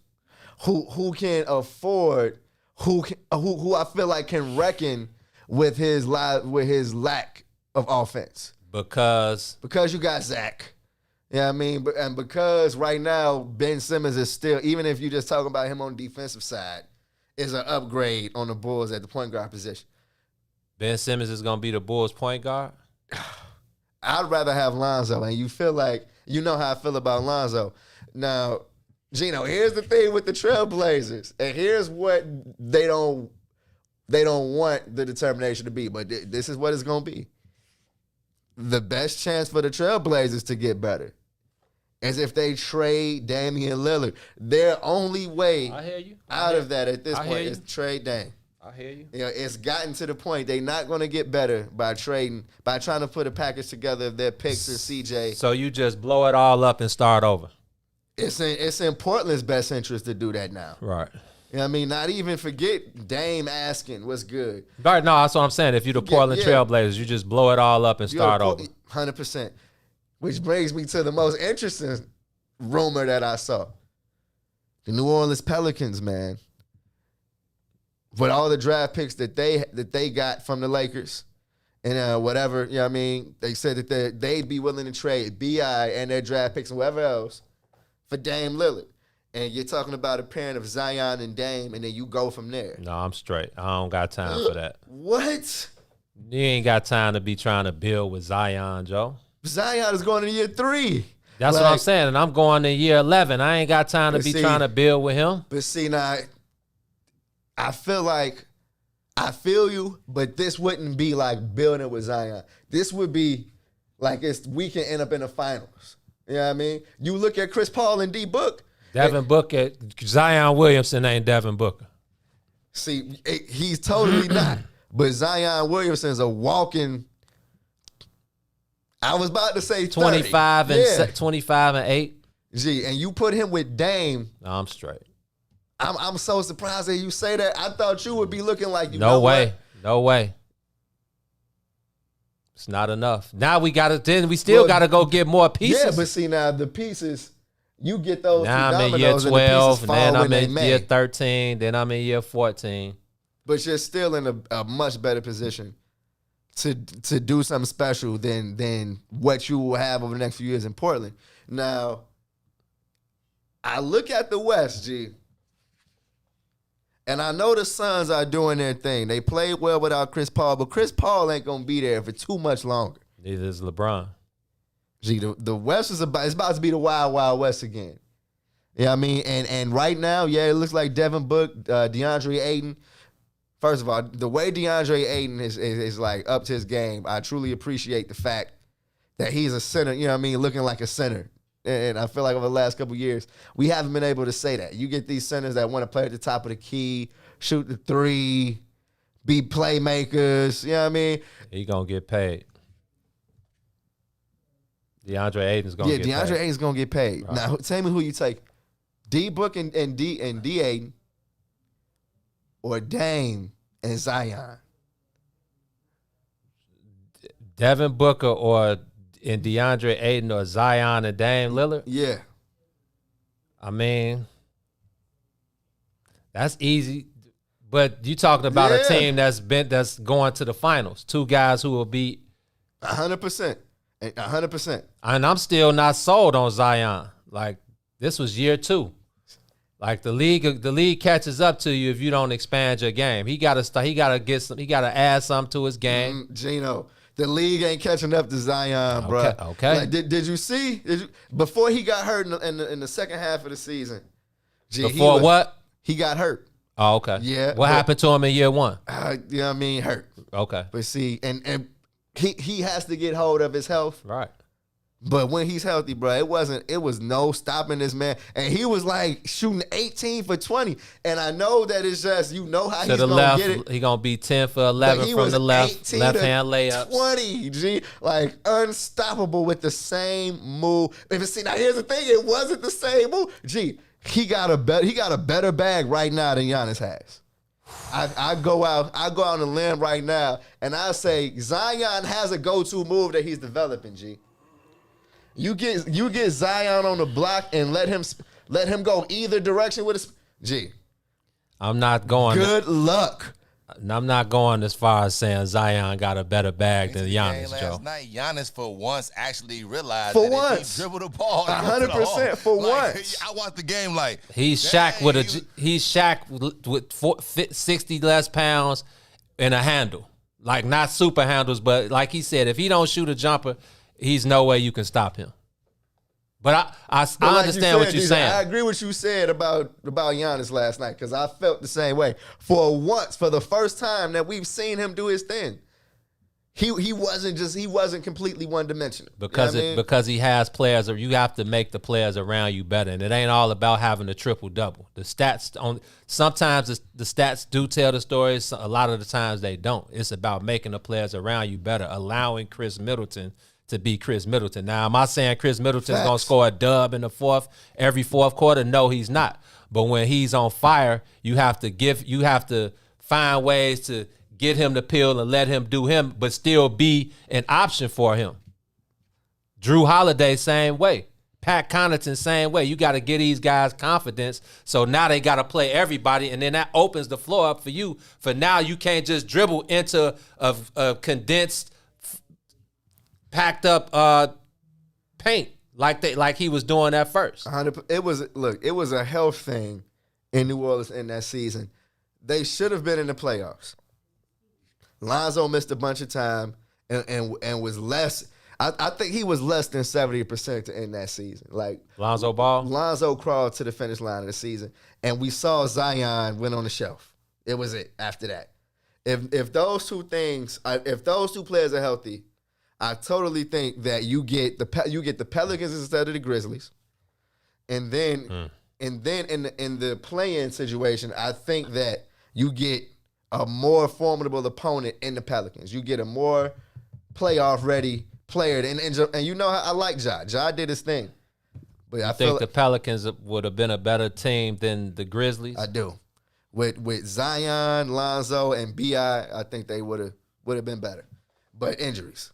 who can afford, who I feel like can reckon with his lack of offense. Because you got Zach. You know what I mean? And because right now Ben Simmons is still, even if you just talking about him on the defensive side, is an upgrade on the Bulls at the point guard position. Ben Simmons is going to be the Bulls' point guard? I'd rather have Lonzo, and you feel like, how I feel about Lonzo. Now, Gino, here's the thing with the Trailblazers, and here's what they don't want the determination to be, but this is what it's going to be. The best chance for the Trailblazers to get better is if they trade Damian Lillard. Their only way out of that at this point is trade Dame. I hear you. It's gotten to the point they're not going to get better by trying to put a package together of their picks and CJ. So you just blow it all up and start over. It's in Portland's best interest to do that now. Right. You know what I mean? Not even forget Dame asking what's good. Right, no, that's what I'm saying. If you're the Portland Trailblazers, you just blow it all up and start over. 100%. Which brings me to the most interesting rumor that I saw. The New Orleans Pelicans, man. With all the draft picks that they got from the Lakers and whatever, you know what I mean? They said that they'd be willing to trade BI and their draft picks and whatever else for Dame Lillard. And you're talking about a pairing of Zion and Dame, and then you go from there. No, I'm straight. I don't got time for that. What? You ain't got time to be trying to build with Zion, Joe. Zion is going to year 3. That's what I'm saying, and I'm going to year 11. I ain't got time to be trying to build with him. But see, now, I feel you, but this wouldn't be like building with Zion. This would be like we can end up in the finals. You know what I mean? You look at Chris Paul and D Book. Devin Booker, Zion Williamson ain't Devin Booker. See, he's totally not. But Zion Williamson's a walking. I was about to say 25 and 25 and 8. Gee, and you put him with Dame. No, I'm straight. I'm so surprised that you say that. I thought you would be looking like you. No way. No way. It's not enough. Now we got to. Then we still got to go get more pieces. Yeah, but see now the pieces. You get those. Now I'm in year 12, and then I'm in year 13, then I'm in year 14. But you're still in a much better position to do something special than what you will have over the next few years in Portland. Now, I look at the West, G, and I know the Suns are doing their thing. They played well without Chris Paul, but Chris Paul ain't gonna be there for too much longer. Neither is LeBron. Gee, the West it's about to be the Wild Wild West again. Yeah, I mean, and right now, it looks like Devin Book, DeAndre Ayton. First of all, the way DeAndre Ayton is like up to his game, I truly appreciate the fact that he's a center. You know what I mean, looking like a center. And I feel like over the last couple of years, we haven't been able to say that. You get these centers that want to play at the top of the key, shoot the three, be playmakers. You know what I mean? He going to get paid. DeAndre Ayton's going to get paid. Yeah, DeAndre Ayton's going to get paid. Right. Now, tell me who you take. D-Book and D Ayton, or Dame and Zion? Devin Booker and DeAndre Ayton, or Zion and Dame Lillard? Yeah. I mean, that's easy. But you talking about a team that's going to the finals. Two guys who will be 100%. 100%. And I'm still not sold on Zion. Like, this was year 2. Like, the league catches up to you if you don't expand your game. He gotta add something to his game. Gino, the league ain't catching up to Zion, bro. Okay. Like, did you see before he got hurt in the second half of the season? Before what? He got hurt. Oh, okay. Yeah. What happened to him in year 1? You know what I mean? Hurt. Okay. But see, and he has to get hold of his health. Right. But when he's healthy, bro, it was no stopping this man. And he was like shooting 18 for 20. And I know that it's just, you know how he's going to get it. He going to be 10 for 11 from the left hand layup. 20, G. Like, unstoppable with the same move. Now here's the thing, it wasn't the same move. G, he got a better bag right now than Giannis has. I go out on a limb right now, and I say Zion has a go-to move that he's developing, G. You get Zion on the block and let him go either direction with his G. I'm not going. Good luck. I'm not going as far as saying Zion got a better bag than Giannis, Joe. Last night, Giannis for once actually realized that if he dribbled the ball, 100% for once. I watched the game like he's Shaq with 60 less pounds and a handle, like not super handles, but like he said, if he don't shoot a jumper, he's no way you can stop him. But I understand what you're saying. I agree with what you said about Giannis last night, because I felt the same way. For the first time that we've seen him do his thing, he wasn't completely one-dimensional. Because he has players, or you have to make the players around you better, and it ain't all about having a triple-double. The stats sometimes the stats do tell the stories. A lot of the times they don't. It's about making the players around you better, allowing Chris Middleton to be Chris Middleton. Now, am I saying Chris Middleton's going to score a dub in every fourth quarter? No, he's not. But when he's on fire, you have to find ways to get him to peel and let him do him, but still be an option for him. Drew Holiday, same way. Pat Connaughton, same way. You got to get these guys confidence, so now they got to play everybody, and then that opens the floor up for you. For now, you can't just dribble into a condensed, packed up paint like he was doing at first. It was a health thing in New Orleans in that season. They should have been in the playoffs. Lonzo missed a bunch of time and was less. I think he was less than 70% to end that season. Like Lonzo Ball? Lonzo crawled to the finish line of the season, and we saw Zion went on the shelf. It was it after that. If those two players are healthy, I totally think that you get the Pelicans instead of the Grizzlies, and then in the play-in situation, I think that you get a more formidable opponent in the Pelicans. You get a more playoff-ready player, and you know how I like Ja. Ja did his thing, but I think the Pelicans would have been a better team than the Grizzlies. I do. With Zion, Lonzo, and B.I., I think they would have been better, but injuries.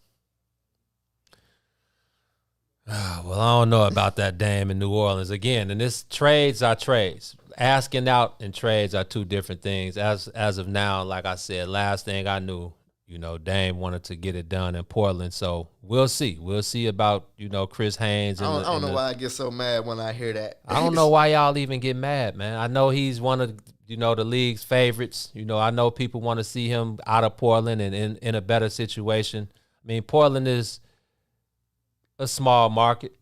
Well, I don't know about that Dame in New Orleans. Again, and this trades are trades. Asking out and trades are two different things. As of now, like I said, last thing I knew, Dame wanted to get it done in Portland. So we'll see. We'll see about, Chris Haynes. I don't know why I get so mad when I hear that. I don't know why y'all even get mad, man. I know he's one of, the league's favorites. I know people want to see him out of Portland and in a better situation. I mean, Portland is a small market,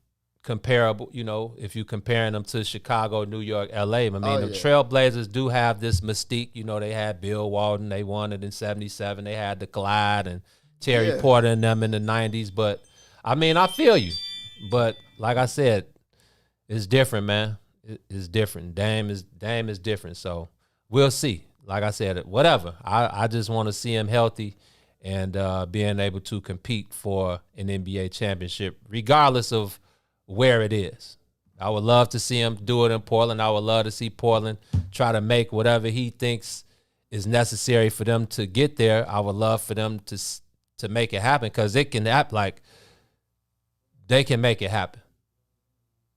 comparable, if you're comparing them to Chicago, New York, L.A. The Trailblazers do have this mystique. They had Bill Walton. They won it in 77. They had the Clyde and Terry Porter and them in the 90s. But, I mean, I feel you. But, like I said, It's different, man. It's different. Dame is different. So we'll see. Like I said, whatever. I just want to see him healthy and being able to compete for an NBA championship, regardless of where it is. I would love to see him do it in Portland. I would love to see Portland try to make whatever he thinks is necessary for them to get there. I would love for them to make it happen, because it can happen. Like, they can make it happen.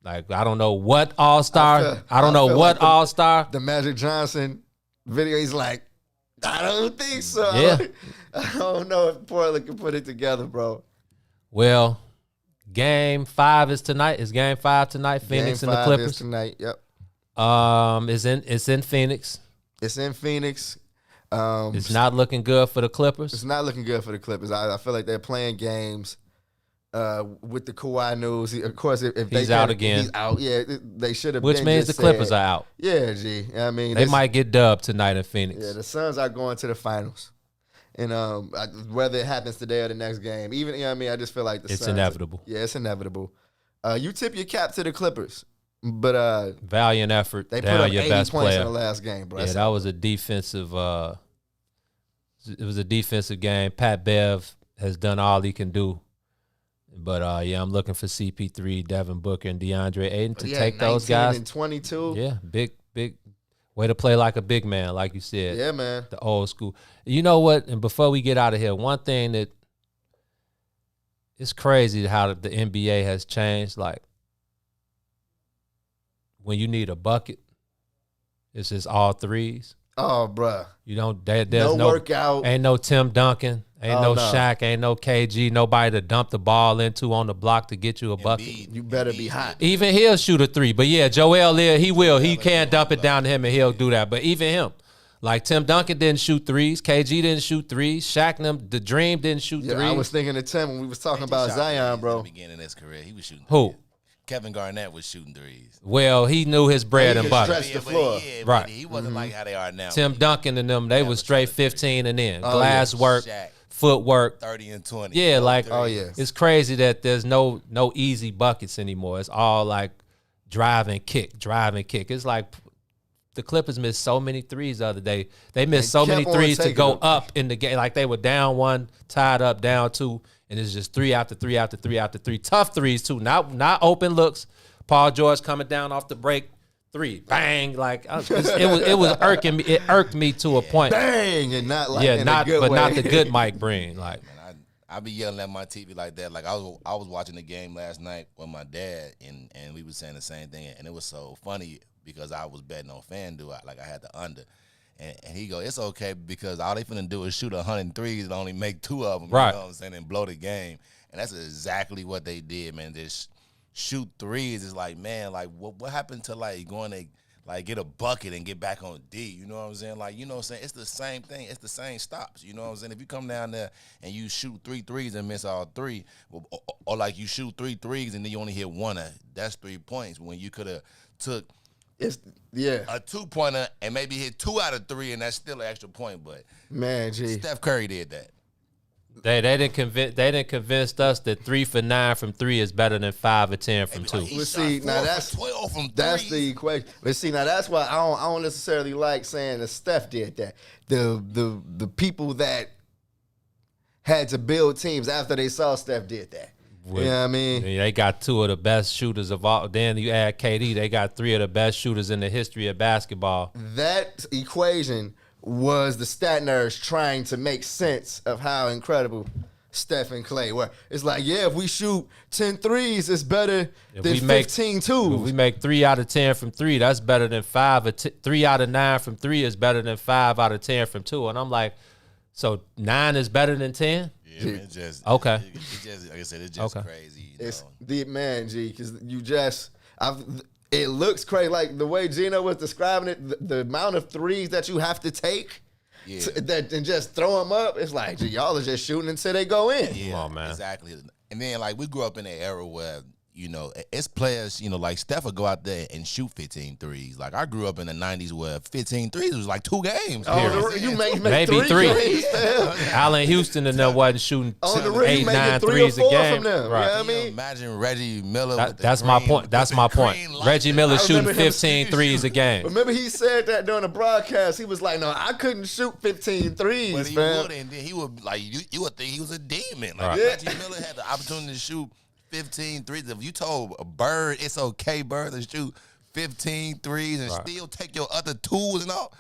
Like, I don't know what All-Star. I don't know what All-Star. The Magic Johnson video, he's like, I don't think so. Yeah. I don't know if Portland can put it together, bro. Well, Game 5 is tonight. Is Game 5 tonight? Phoenix Game and the 5 Clippers. is tonight. Yep. It's in Phoenix. It's in Phoenix. It's not looking good for the Clippers. It's not looking good for the Clippers. I feel like they're playing games with the Kawhi news. Of course, if He's out again. He's out. Yeah, they should have. Which means the Clippers are out. Yeah, G. I mean, They might get dubbed tonight in Phoenix. Yeah, the Suns are going to the finals, and whether it happens today or the next game, even I just feel like the It's Suns, inevitable. Yeah, it's inevitable. You tip your cap to the Clippers, but Valiant effort. they put down up your 80 best points player. in the last game, bro. Yeah, that was a defensive. It was a defensive game. Pat Bev has done all he can do, but I'm looking for CP3, Devin Booker, and DeAndre Ayton to take those 19 guys. and 22. Yeah, big way to play like a big man, like you said. Yeah, man. The old school. You know what? And before we get out of here, one thing that it's crazy how the NBA has changed. Like, when you need a bucket, it's just all threes. Oh, bruh. You don't. There's No workout. Ain't no Tim Duncan. Ain't Oh, no no. Shaq. Ain't no KG. Nobody to dump the ball into on the block to get you a bucket. You better be hot. Even he'll shoot a three. But yeah, Joel, he will. He can dump it down to him, and he'll do that. But even him, like Tim Duncan didn't shoot threes. KG didn't shoot threes. Shaq and them, the Dream didn't shoot Yeah, threes. I was thinking of Tim when we was talking He about shot Zion, threes bro. At the beginning of his career, he was shooting. Who? threes. Kevin Garnett was shooting threes. Well, he knew his bread He and could butter. stretch the floor. Right. He wasn't like how they are now. Tim Duncan and them, they was straight 15 and in. Oh, Glass yeah. work, Shaq, footwork. 30 and 20. Yeah, like Oh, yeah. it's crazy that there's no easy buckets anymore. It's all like drive and kick. It's like the Clippers missed so many threes the other day. They missed They so many kept on threes to taking go them. up in the game. Like they were down one, tied up, down two, and it's just three after three after three after three. Tough threes too. Not open looks. Paul George coming down off the break, three, bang! Like it was irking me. It irked me to a point. Bang! And not like Yeah, in not a good but way. not the good Mike Breen. Like Man, I be yelling at my TV like that. Like I was watching the game last night with my dad, and we was saying the same thing, and it was so funny because I was betting on FanDuel. I had the under. And he go, it's okay because all they finna do is shoot 103s and only make 2 of them. Right. You know what I'm saying? And blow the game. And that's exactly what they did, man. Just shoot threes. It's like, man, like what happened to like going to like get a bucket and get back on D? You know what I'm saying? Like, you know what I'm saying? It's the same thing. It's the same stops. You know what I'm saying? If you come down there and you shoot 3 threes and miss all 3, or like you shoot 3 threes and then you only hit 1, that's 3 points when you could have took It's a 2-pointer and maybe hit 2 out of 3, and that's still an extra point. But man, G. Steph Curry did that. they didn't convince us that 3 for 9 from 3 is better than 5 or 10 from 2. He Well, shot see, 4 now for that's 12 from That's threes. the equation. But see, now that's why I don't necessarily like saying that Steph did that. The people that had to build teams after they saw Steph did that. You know what I mean? They got 2 of the best shooters of all. Then you add KD, they got 3 of the best shooters in the history of basketball. That equation was the stat nerds trying to make sense of how incredible Steph and Clay were. It's like, yeah, if we shoot 10 threes, it's better than 15 twos. If we make 3 out of 10 from 3, that's better than 3 out of 9 from 3 is better than 5 out of 10 from 2. And I'm like, so 9 is better than 10? Yeah, man, it's just Okay. It's just like I said, it's just Okay. crazy. You It's know? the man, G, because it looks crazy. Like the way Gino was describing it, the amount of threes that you have to take Yeah. and just throw them up. It's like, gee, y'all are just shooting until they go in. Yeah, Come on, man. Exactly. And then like we grew up in an era where you know, it's players, you know, like Steph would go out there and shoot 15 threes. Like, I grew up in the 90s where 15 threes was like 2 games. You make Maybe three. games, Allen Houston and them wasn't shooting on the rim, 8, you 9 making 3 or threes a 4 game. from them. Right. You know what I mean? Imagine Reggie Miller. With That's the my green- point. That's with my the point. green light. Reggie Miller I shooting remember him 15 threes a game. Remember he said that during the broadcast. He was like, "No, I couldn't shoot 15 threes, But he fam." would, and then he would like you would think he was a demon. Like Right. Reggie Miller had the opportunity to shoot 15 threes. If you told a Bird it's okay, Bird, to shoot 15 threes and still take your other tools and all,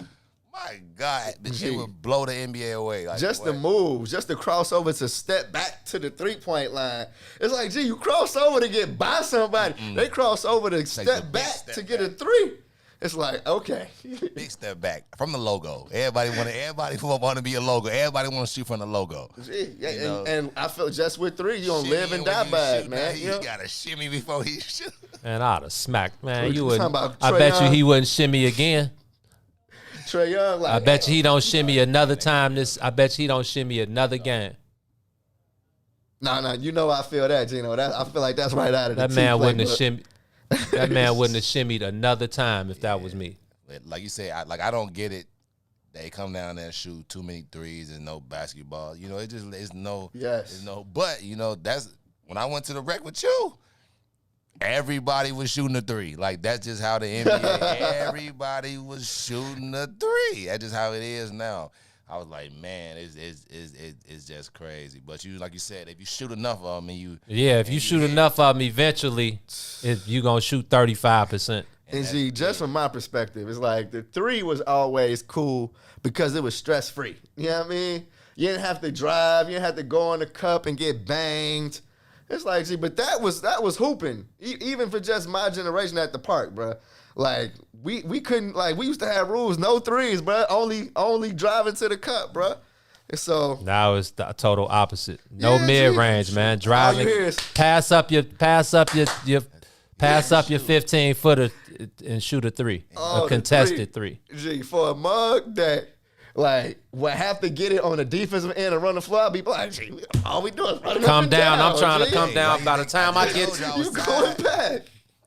my God, the shit would blow the NBA away. Like, Just what? the moves, just the crossover to step back to the 3-point line. It's like, gee, you cross over to get by somebody. They cross over to the step big back step to get a back. 3. It's like, okay. Big step back from the logo. Everybody want to be a logo. Everybody want to shoot from the logo. Gee, yeah, You know? and I feel just with 3, you don't Shimmy, live and when die you by it, shoot, man. now, You know? He got to shimmy before he shoot. Man, I'd have smacked. Man, You you talking wouldn't. about I Trae bet you Young? he wouldn't shimmy again. Trae Young, like, I bet you he don't shimmy another time. I bet you he don't shimmy another game. No, you know I feel that, Gino. I feel like that's right out of the That man wouldn't have playbook. shimmied. That man wouldn't have shimmied another time if that was me. Like you say, I don't get it. They come down there and shoot too many threes and no basketball. You know, it's no. Yes. It's no. But you know, that's when I went to the rec with you. Everybody was shooting a 3. Like that's just how the NBA. Everybody was shooting a 3. That's just how it is now. I was like, man, it's just crazy. But you, like you said, if you shoot enough of them, If you shoot enough of them, eventually, you gonna shoot 35%. And see, just from my perspective, it's like the 3 was always cool because it was stress free. You know what I mean? You didn't have to drive. You didn't have to go on the cup and get banged. It's like, see, but that was hooping, even for just my generation at the park, bro. Like we couldn't, like, we used to have rules, no 3s, bro. Only driving to the cup, bro. And so Now it's the total opposite. No Yeah, mid range, G. man. All Driving, you hear is- pass up your 15-footer and shoot a 3, Oh, a the contested 3. Gee, for a mug that like would have to get it on the defensive end and run the floor, I'd be like, gee, all we do is run it up Come and down. I'm down, trying to G. come down. By the time I get I You was going tired. back?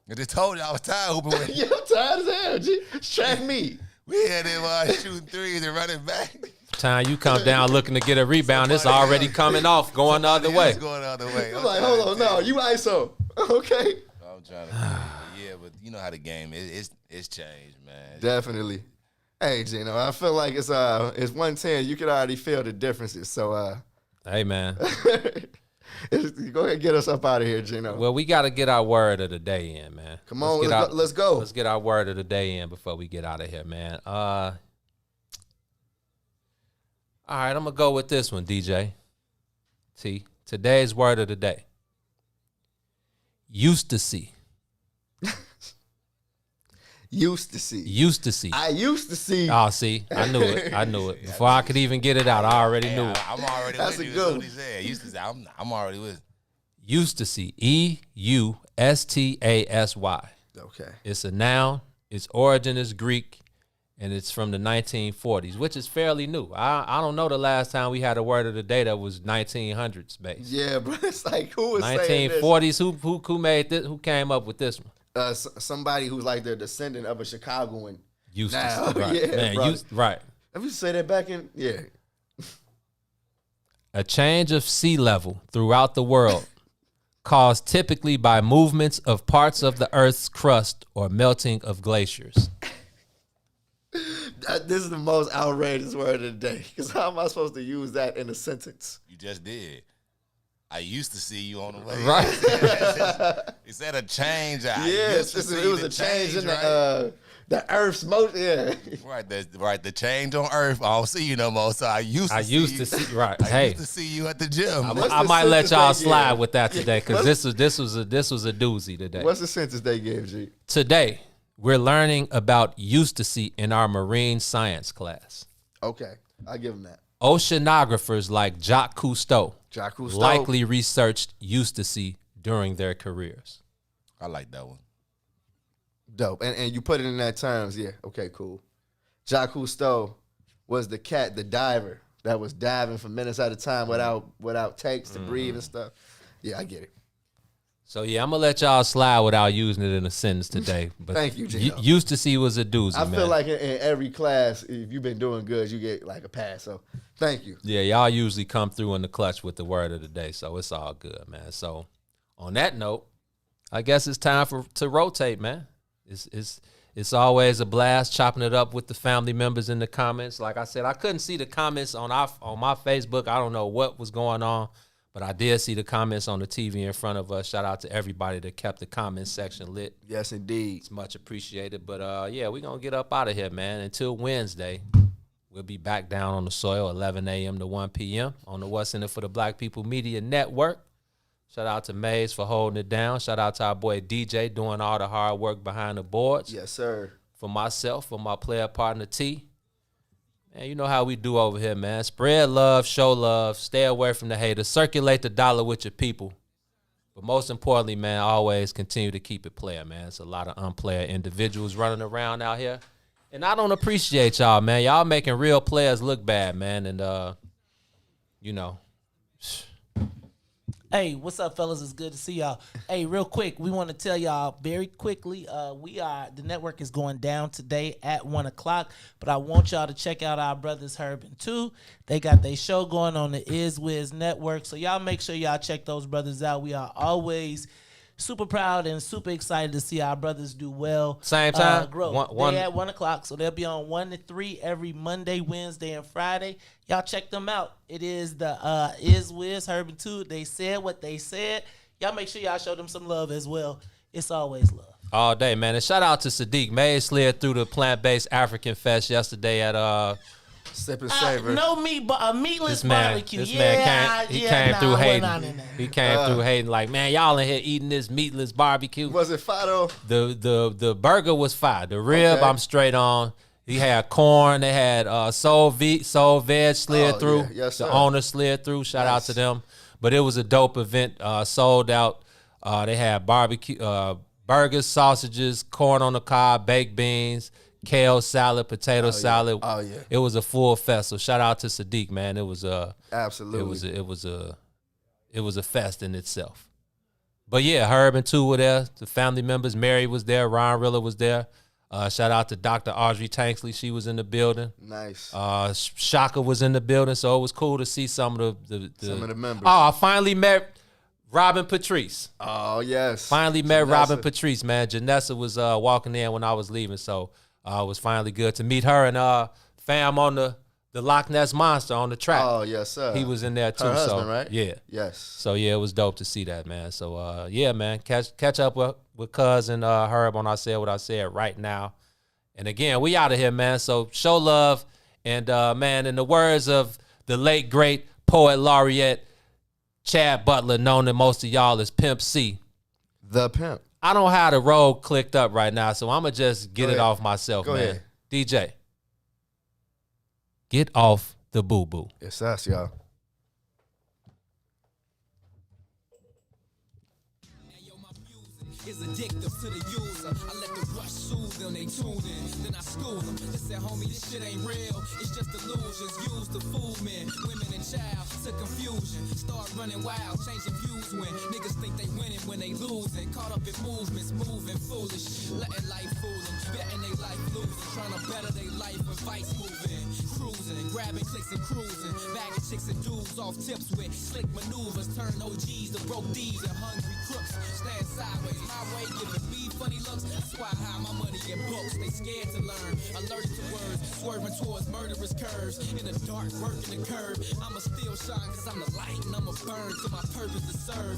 I just told you I was tired hooping with you. Yeah, I'm tired as hell, G. Track me. We had them shooting 3s and running back. time you come down looking to get a rebound, it's already coming off, going the other way. It's going the other way. I'm like, hold on, no, you ISO. Okay. I'm trying to yeah, but you know how the game is. It's changed, man. Definitely. Hey, Gino, I feel like it's 110. You can already feel the differences. So Hey, man. go ahead and get us up out of here, Gino. Well, we got to get our word of the day in, man. Come on, let's go. Let's get our word of the day in before we get out of here, man. All right, I'm going to go with this one, DJ. T. Today's word of the day. Used to see. Used to see. Used to see. I used to see. Oh, see, I knew it. I knew it. Before I could even get it out, I already knew it. I'm already That's with a you. good That's one. what he said. Used to say, I'm already with. Used to see. EUSTASY. Okay. It's a noun. Its origin is Greek, and it's from the 1940s, which is fairly new. I don't know the last time we had a word of the day that was 1900s based. Yeah, bro. It's like, who was saying this? 1940s. Who made this? Who came up with this one? Somebody who's like the descendant of a Chicagoan. Used Now, to see. Right. yeah, Man, bro. right. Let me say that back in, yeah. A change of sea level throughout the world, caused typically by movements of parts of the Earth's crust or melting of glaciers. This is the most outrageous word of the day. Because how am I supposed to use that in a sentence? You just did. I used to see you on the way. Right. Is that a change? Yes, it was a change in the Earth's motion. Yeah. Right. The change on Earth. I don't see you no more. So I used to see you. Right. I Hey, used to see you at the gym. I might let y'all sentence they slide give? with that today because this was a doozy today. What's the sentence they gave, G? Today, we're learning about used to see in our marine science class. Okay, I'll give them that. Oceanographers like Jacques Cousteau Jacques Cousteau. likely researched used to see during their careers. I like that one. Dope. And you put it in that terms, yeah. Okay, cool. Jacques Cousteau was the diver that was diving for minutes at a time without takes to breathe and stuff. Yeah, I get it. So, yeah, I'm going to let y'all slide without using it in a sentence today. But Thank you, Gino. Used to see was a doozy, I man. feel like in every class, if you've been doing good, you get like a pass. So thank you. Yeah, y'all usually come through in the clutch with the word of the day, so it's all good, man. So on that note, I guess it's time to rotate, man. It's always a blast chopping it up with the family members in the comments. Like I said, I couldn't see the comments on my Facebook. I don't know what was going on, but I did see the comments on the TV in front of us. Shout out to everybody that kept the comment section lit. Yes, indeed. It's much appreciated. But, yeah, we're going to get up out of here, man. Until Wednesday, we'll be back down on the soil 11 a.m. to 1 p.m. on the What's In It for the Black People Media Network. Shout out to Maze for holding it down. Shout out to our boy DJ doing all the hard work behind the boards. Yes, sir. For myself, for my player partner T. Man, you know how we do over here, man. Spread love, show love, stay away from the haters, circulate the dollar with your people. But most importantly, man, always continue to keep it player, man. It's a lot of unplayer individuals running around out here. And I don't appreciate y'all, man. Y'all making real players look bad, man. And, you know. Hey, what's up, fellas? It's good to see y'all. Hey, real quick, we want to tell y'all very quickly, the network is going down today at 1 o'clock, but I want y'all to check out our brothers Herb and 2. They got their show going on the Is Wiz network, so y'all make sure y'all check those brothers out. We are always super proud and super excited to see our brothers do well. Same time? Grow. They at 1 o'clock, so they'll be on 1 to 3 every Monday, Wednesday, and Friday. Y'all check them out. It is the Is Wiz, Herb and 2. They said what they said. Y'all make sure y'all show them some love as well. It's always love. All day, man. And shout out to Sadiq. May slid through the Plant-Based African Fest yesterday at Sip and savor. No meat, but a meatless barbecue. This man came through hating. He came through hating like, man, y'all in here eating this meatless barbecue. Was it fire though? The burger was fire. The rib, I'm straight on. He had corn. They had soul veg slid through. Yeah. Yes, the owner slid through. Shout out to them. But it was a dope event. Sold out. They had barbecue, burgers, sausages, corn on the cob, baked beans, kale salad, potato salad. Oh yeah. It was a full fest. So shout out to Sadiq, man. It was absolutely. It was a fest in itself. But yeah, Herb and 2 were there. The family members, Mary was there, Ron Rilla was there. Shout out to Dr. Audrey Tanksley. She was in the building. Nice. Shaka was in the building, so it was cool to see some of the members. Oh, I finally met Robin Patrice. Oh, yes. Finally met Robin Patrice, man. Janessa was walking in when I was leaving, so it was finally good to meet her and fam on the Loch Ness Monster on the track. Oh, yes, sir. He was in there too. Her husband, so, right? Yeah. Yes. So, yeah, it was dope to see that, man. So, yeah, man, catch up with cousin Herb on I Said What I Said right now. And, again, we out of here, man. So, show love. And, man, in the words of the late, great poet laureate Chad Butler, known to most of y'all as Pimp C. The Pimp. I don't have the road clicked up right now, so I'm going to just get it off myself, Go man. ahead. DJ. Get off the boo-boo. It's us, y'all. Is addictive to the user. I let the rush soothe them, they tuned in. Then I school them. They said, homie, this shit ain't real. It's just illusions used to fool men, women, and child to confusion. Start running wild, changing views when niggas think they winning when they losing. Caught up in movements, moving foolish. Letting life fool them, betting they life losing. Trying to better their life when fights moving. Cruising, grabbing clicks and cruising. Bagging chicks and dudes off tips with slick maneuvers. Turn OGs to broke D's and hungry crooks. Stand sideways, my way, giving me funny looks. That's why I hide my money in books. They scared to learn, allergic to words, swerving towards murderous curves. In the dark, working the curve. I'ma still shine cause I'm the light and I'ma burn to my purpose to serve.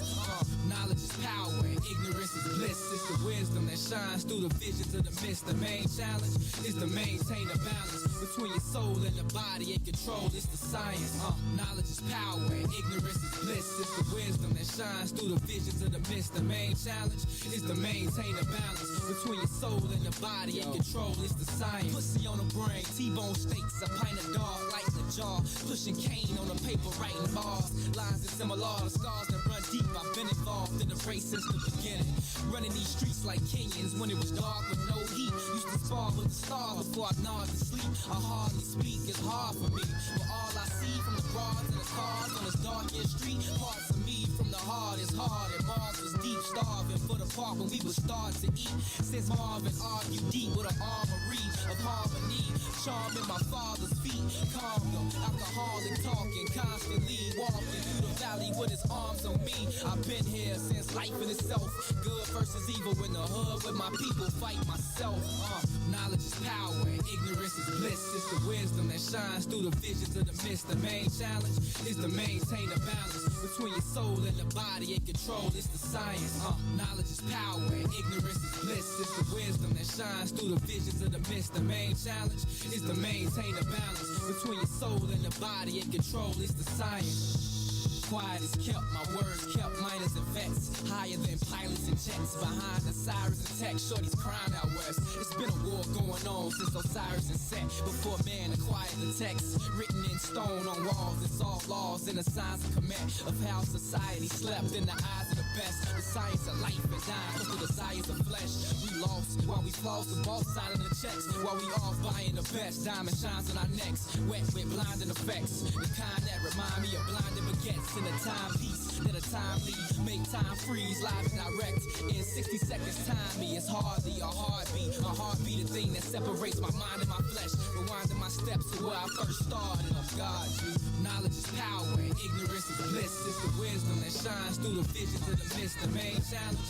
Knowledge is power and ignorance is bliss. It's the wisdom that shines through the visions of the mist. The main challenge is to maintain a balance between your soul and the body and control. It's the science. Knowledge is power and ignorance is bliss. It's the wisdom that shines through the visions of the mist. The main challenge is to maintain a balance between your soul and the body and control. It's the science. Pussy on the brain, T-bone steaks, a pint of dog, light in the jar. Pushing cane on the paper, writing bars. Lines that similar, the scars that run deep. I've been involved in the race since the beginning. Running these streets like Kenyans when it was dark with no heat. Used to spar with the stars before I nod to sleep. I hardly speak, it's hard for me. But all I see from the broads and the cars on this dark-end street, parts of me from the heart is hard. And Mars was deep, starving for the park when we would start to eat. Since Marvin argued deep with an armory of harmony, charm in my father's feet. Calm though, alcoholic talking, constantly walking through the valley with his arms on me. I've been here since life in itself. Good versus evil in the hood with my people fight myself. Knowledge is power and ignorance is bliss. It's the wisdom that shines through the visions of the mist. The main challenge is to maintain a balance between your soul and the body and control. It's the science. Knowledge is power and ignorance is bliss. It's the wisdom that shines through the visions of the mist. The main challenge is to maintain a balance between your soul and the body and control. It's the science. Quiet is kept, my words kept, miners and vets. Higher than pilots and jets. Behind the sirens and tech, shorties crying out west. It's been a war going on since Osiris and Set. Before man acquired the text, written in stone on walls. It's all laws and the signs of command of how society slept in the eyes of the best. The science of life and dying, cause the desires of flesh. We lost while we floss the boss signing the checks. While we all buying the best, diamond shines on our necks. Wet with blinding effects, the kind that remind me of blinding baguettes. In a timepiece that a time lead, make time freeze, live and direct. In 60 seconds time, me is hardly a heartbeat. A heartbeat, a thing that separates my mind and my flesh. Rewinding my steps to where I first started. I'm God, G. Knowledge is power and ignorance is bliss. It's the wisdom that shines through the visions of the mist. The main challenge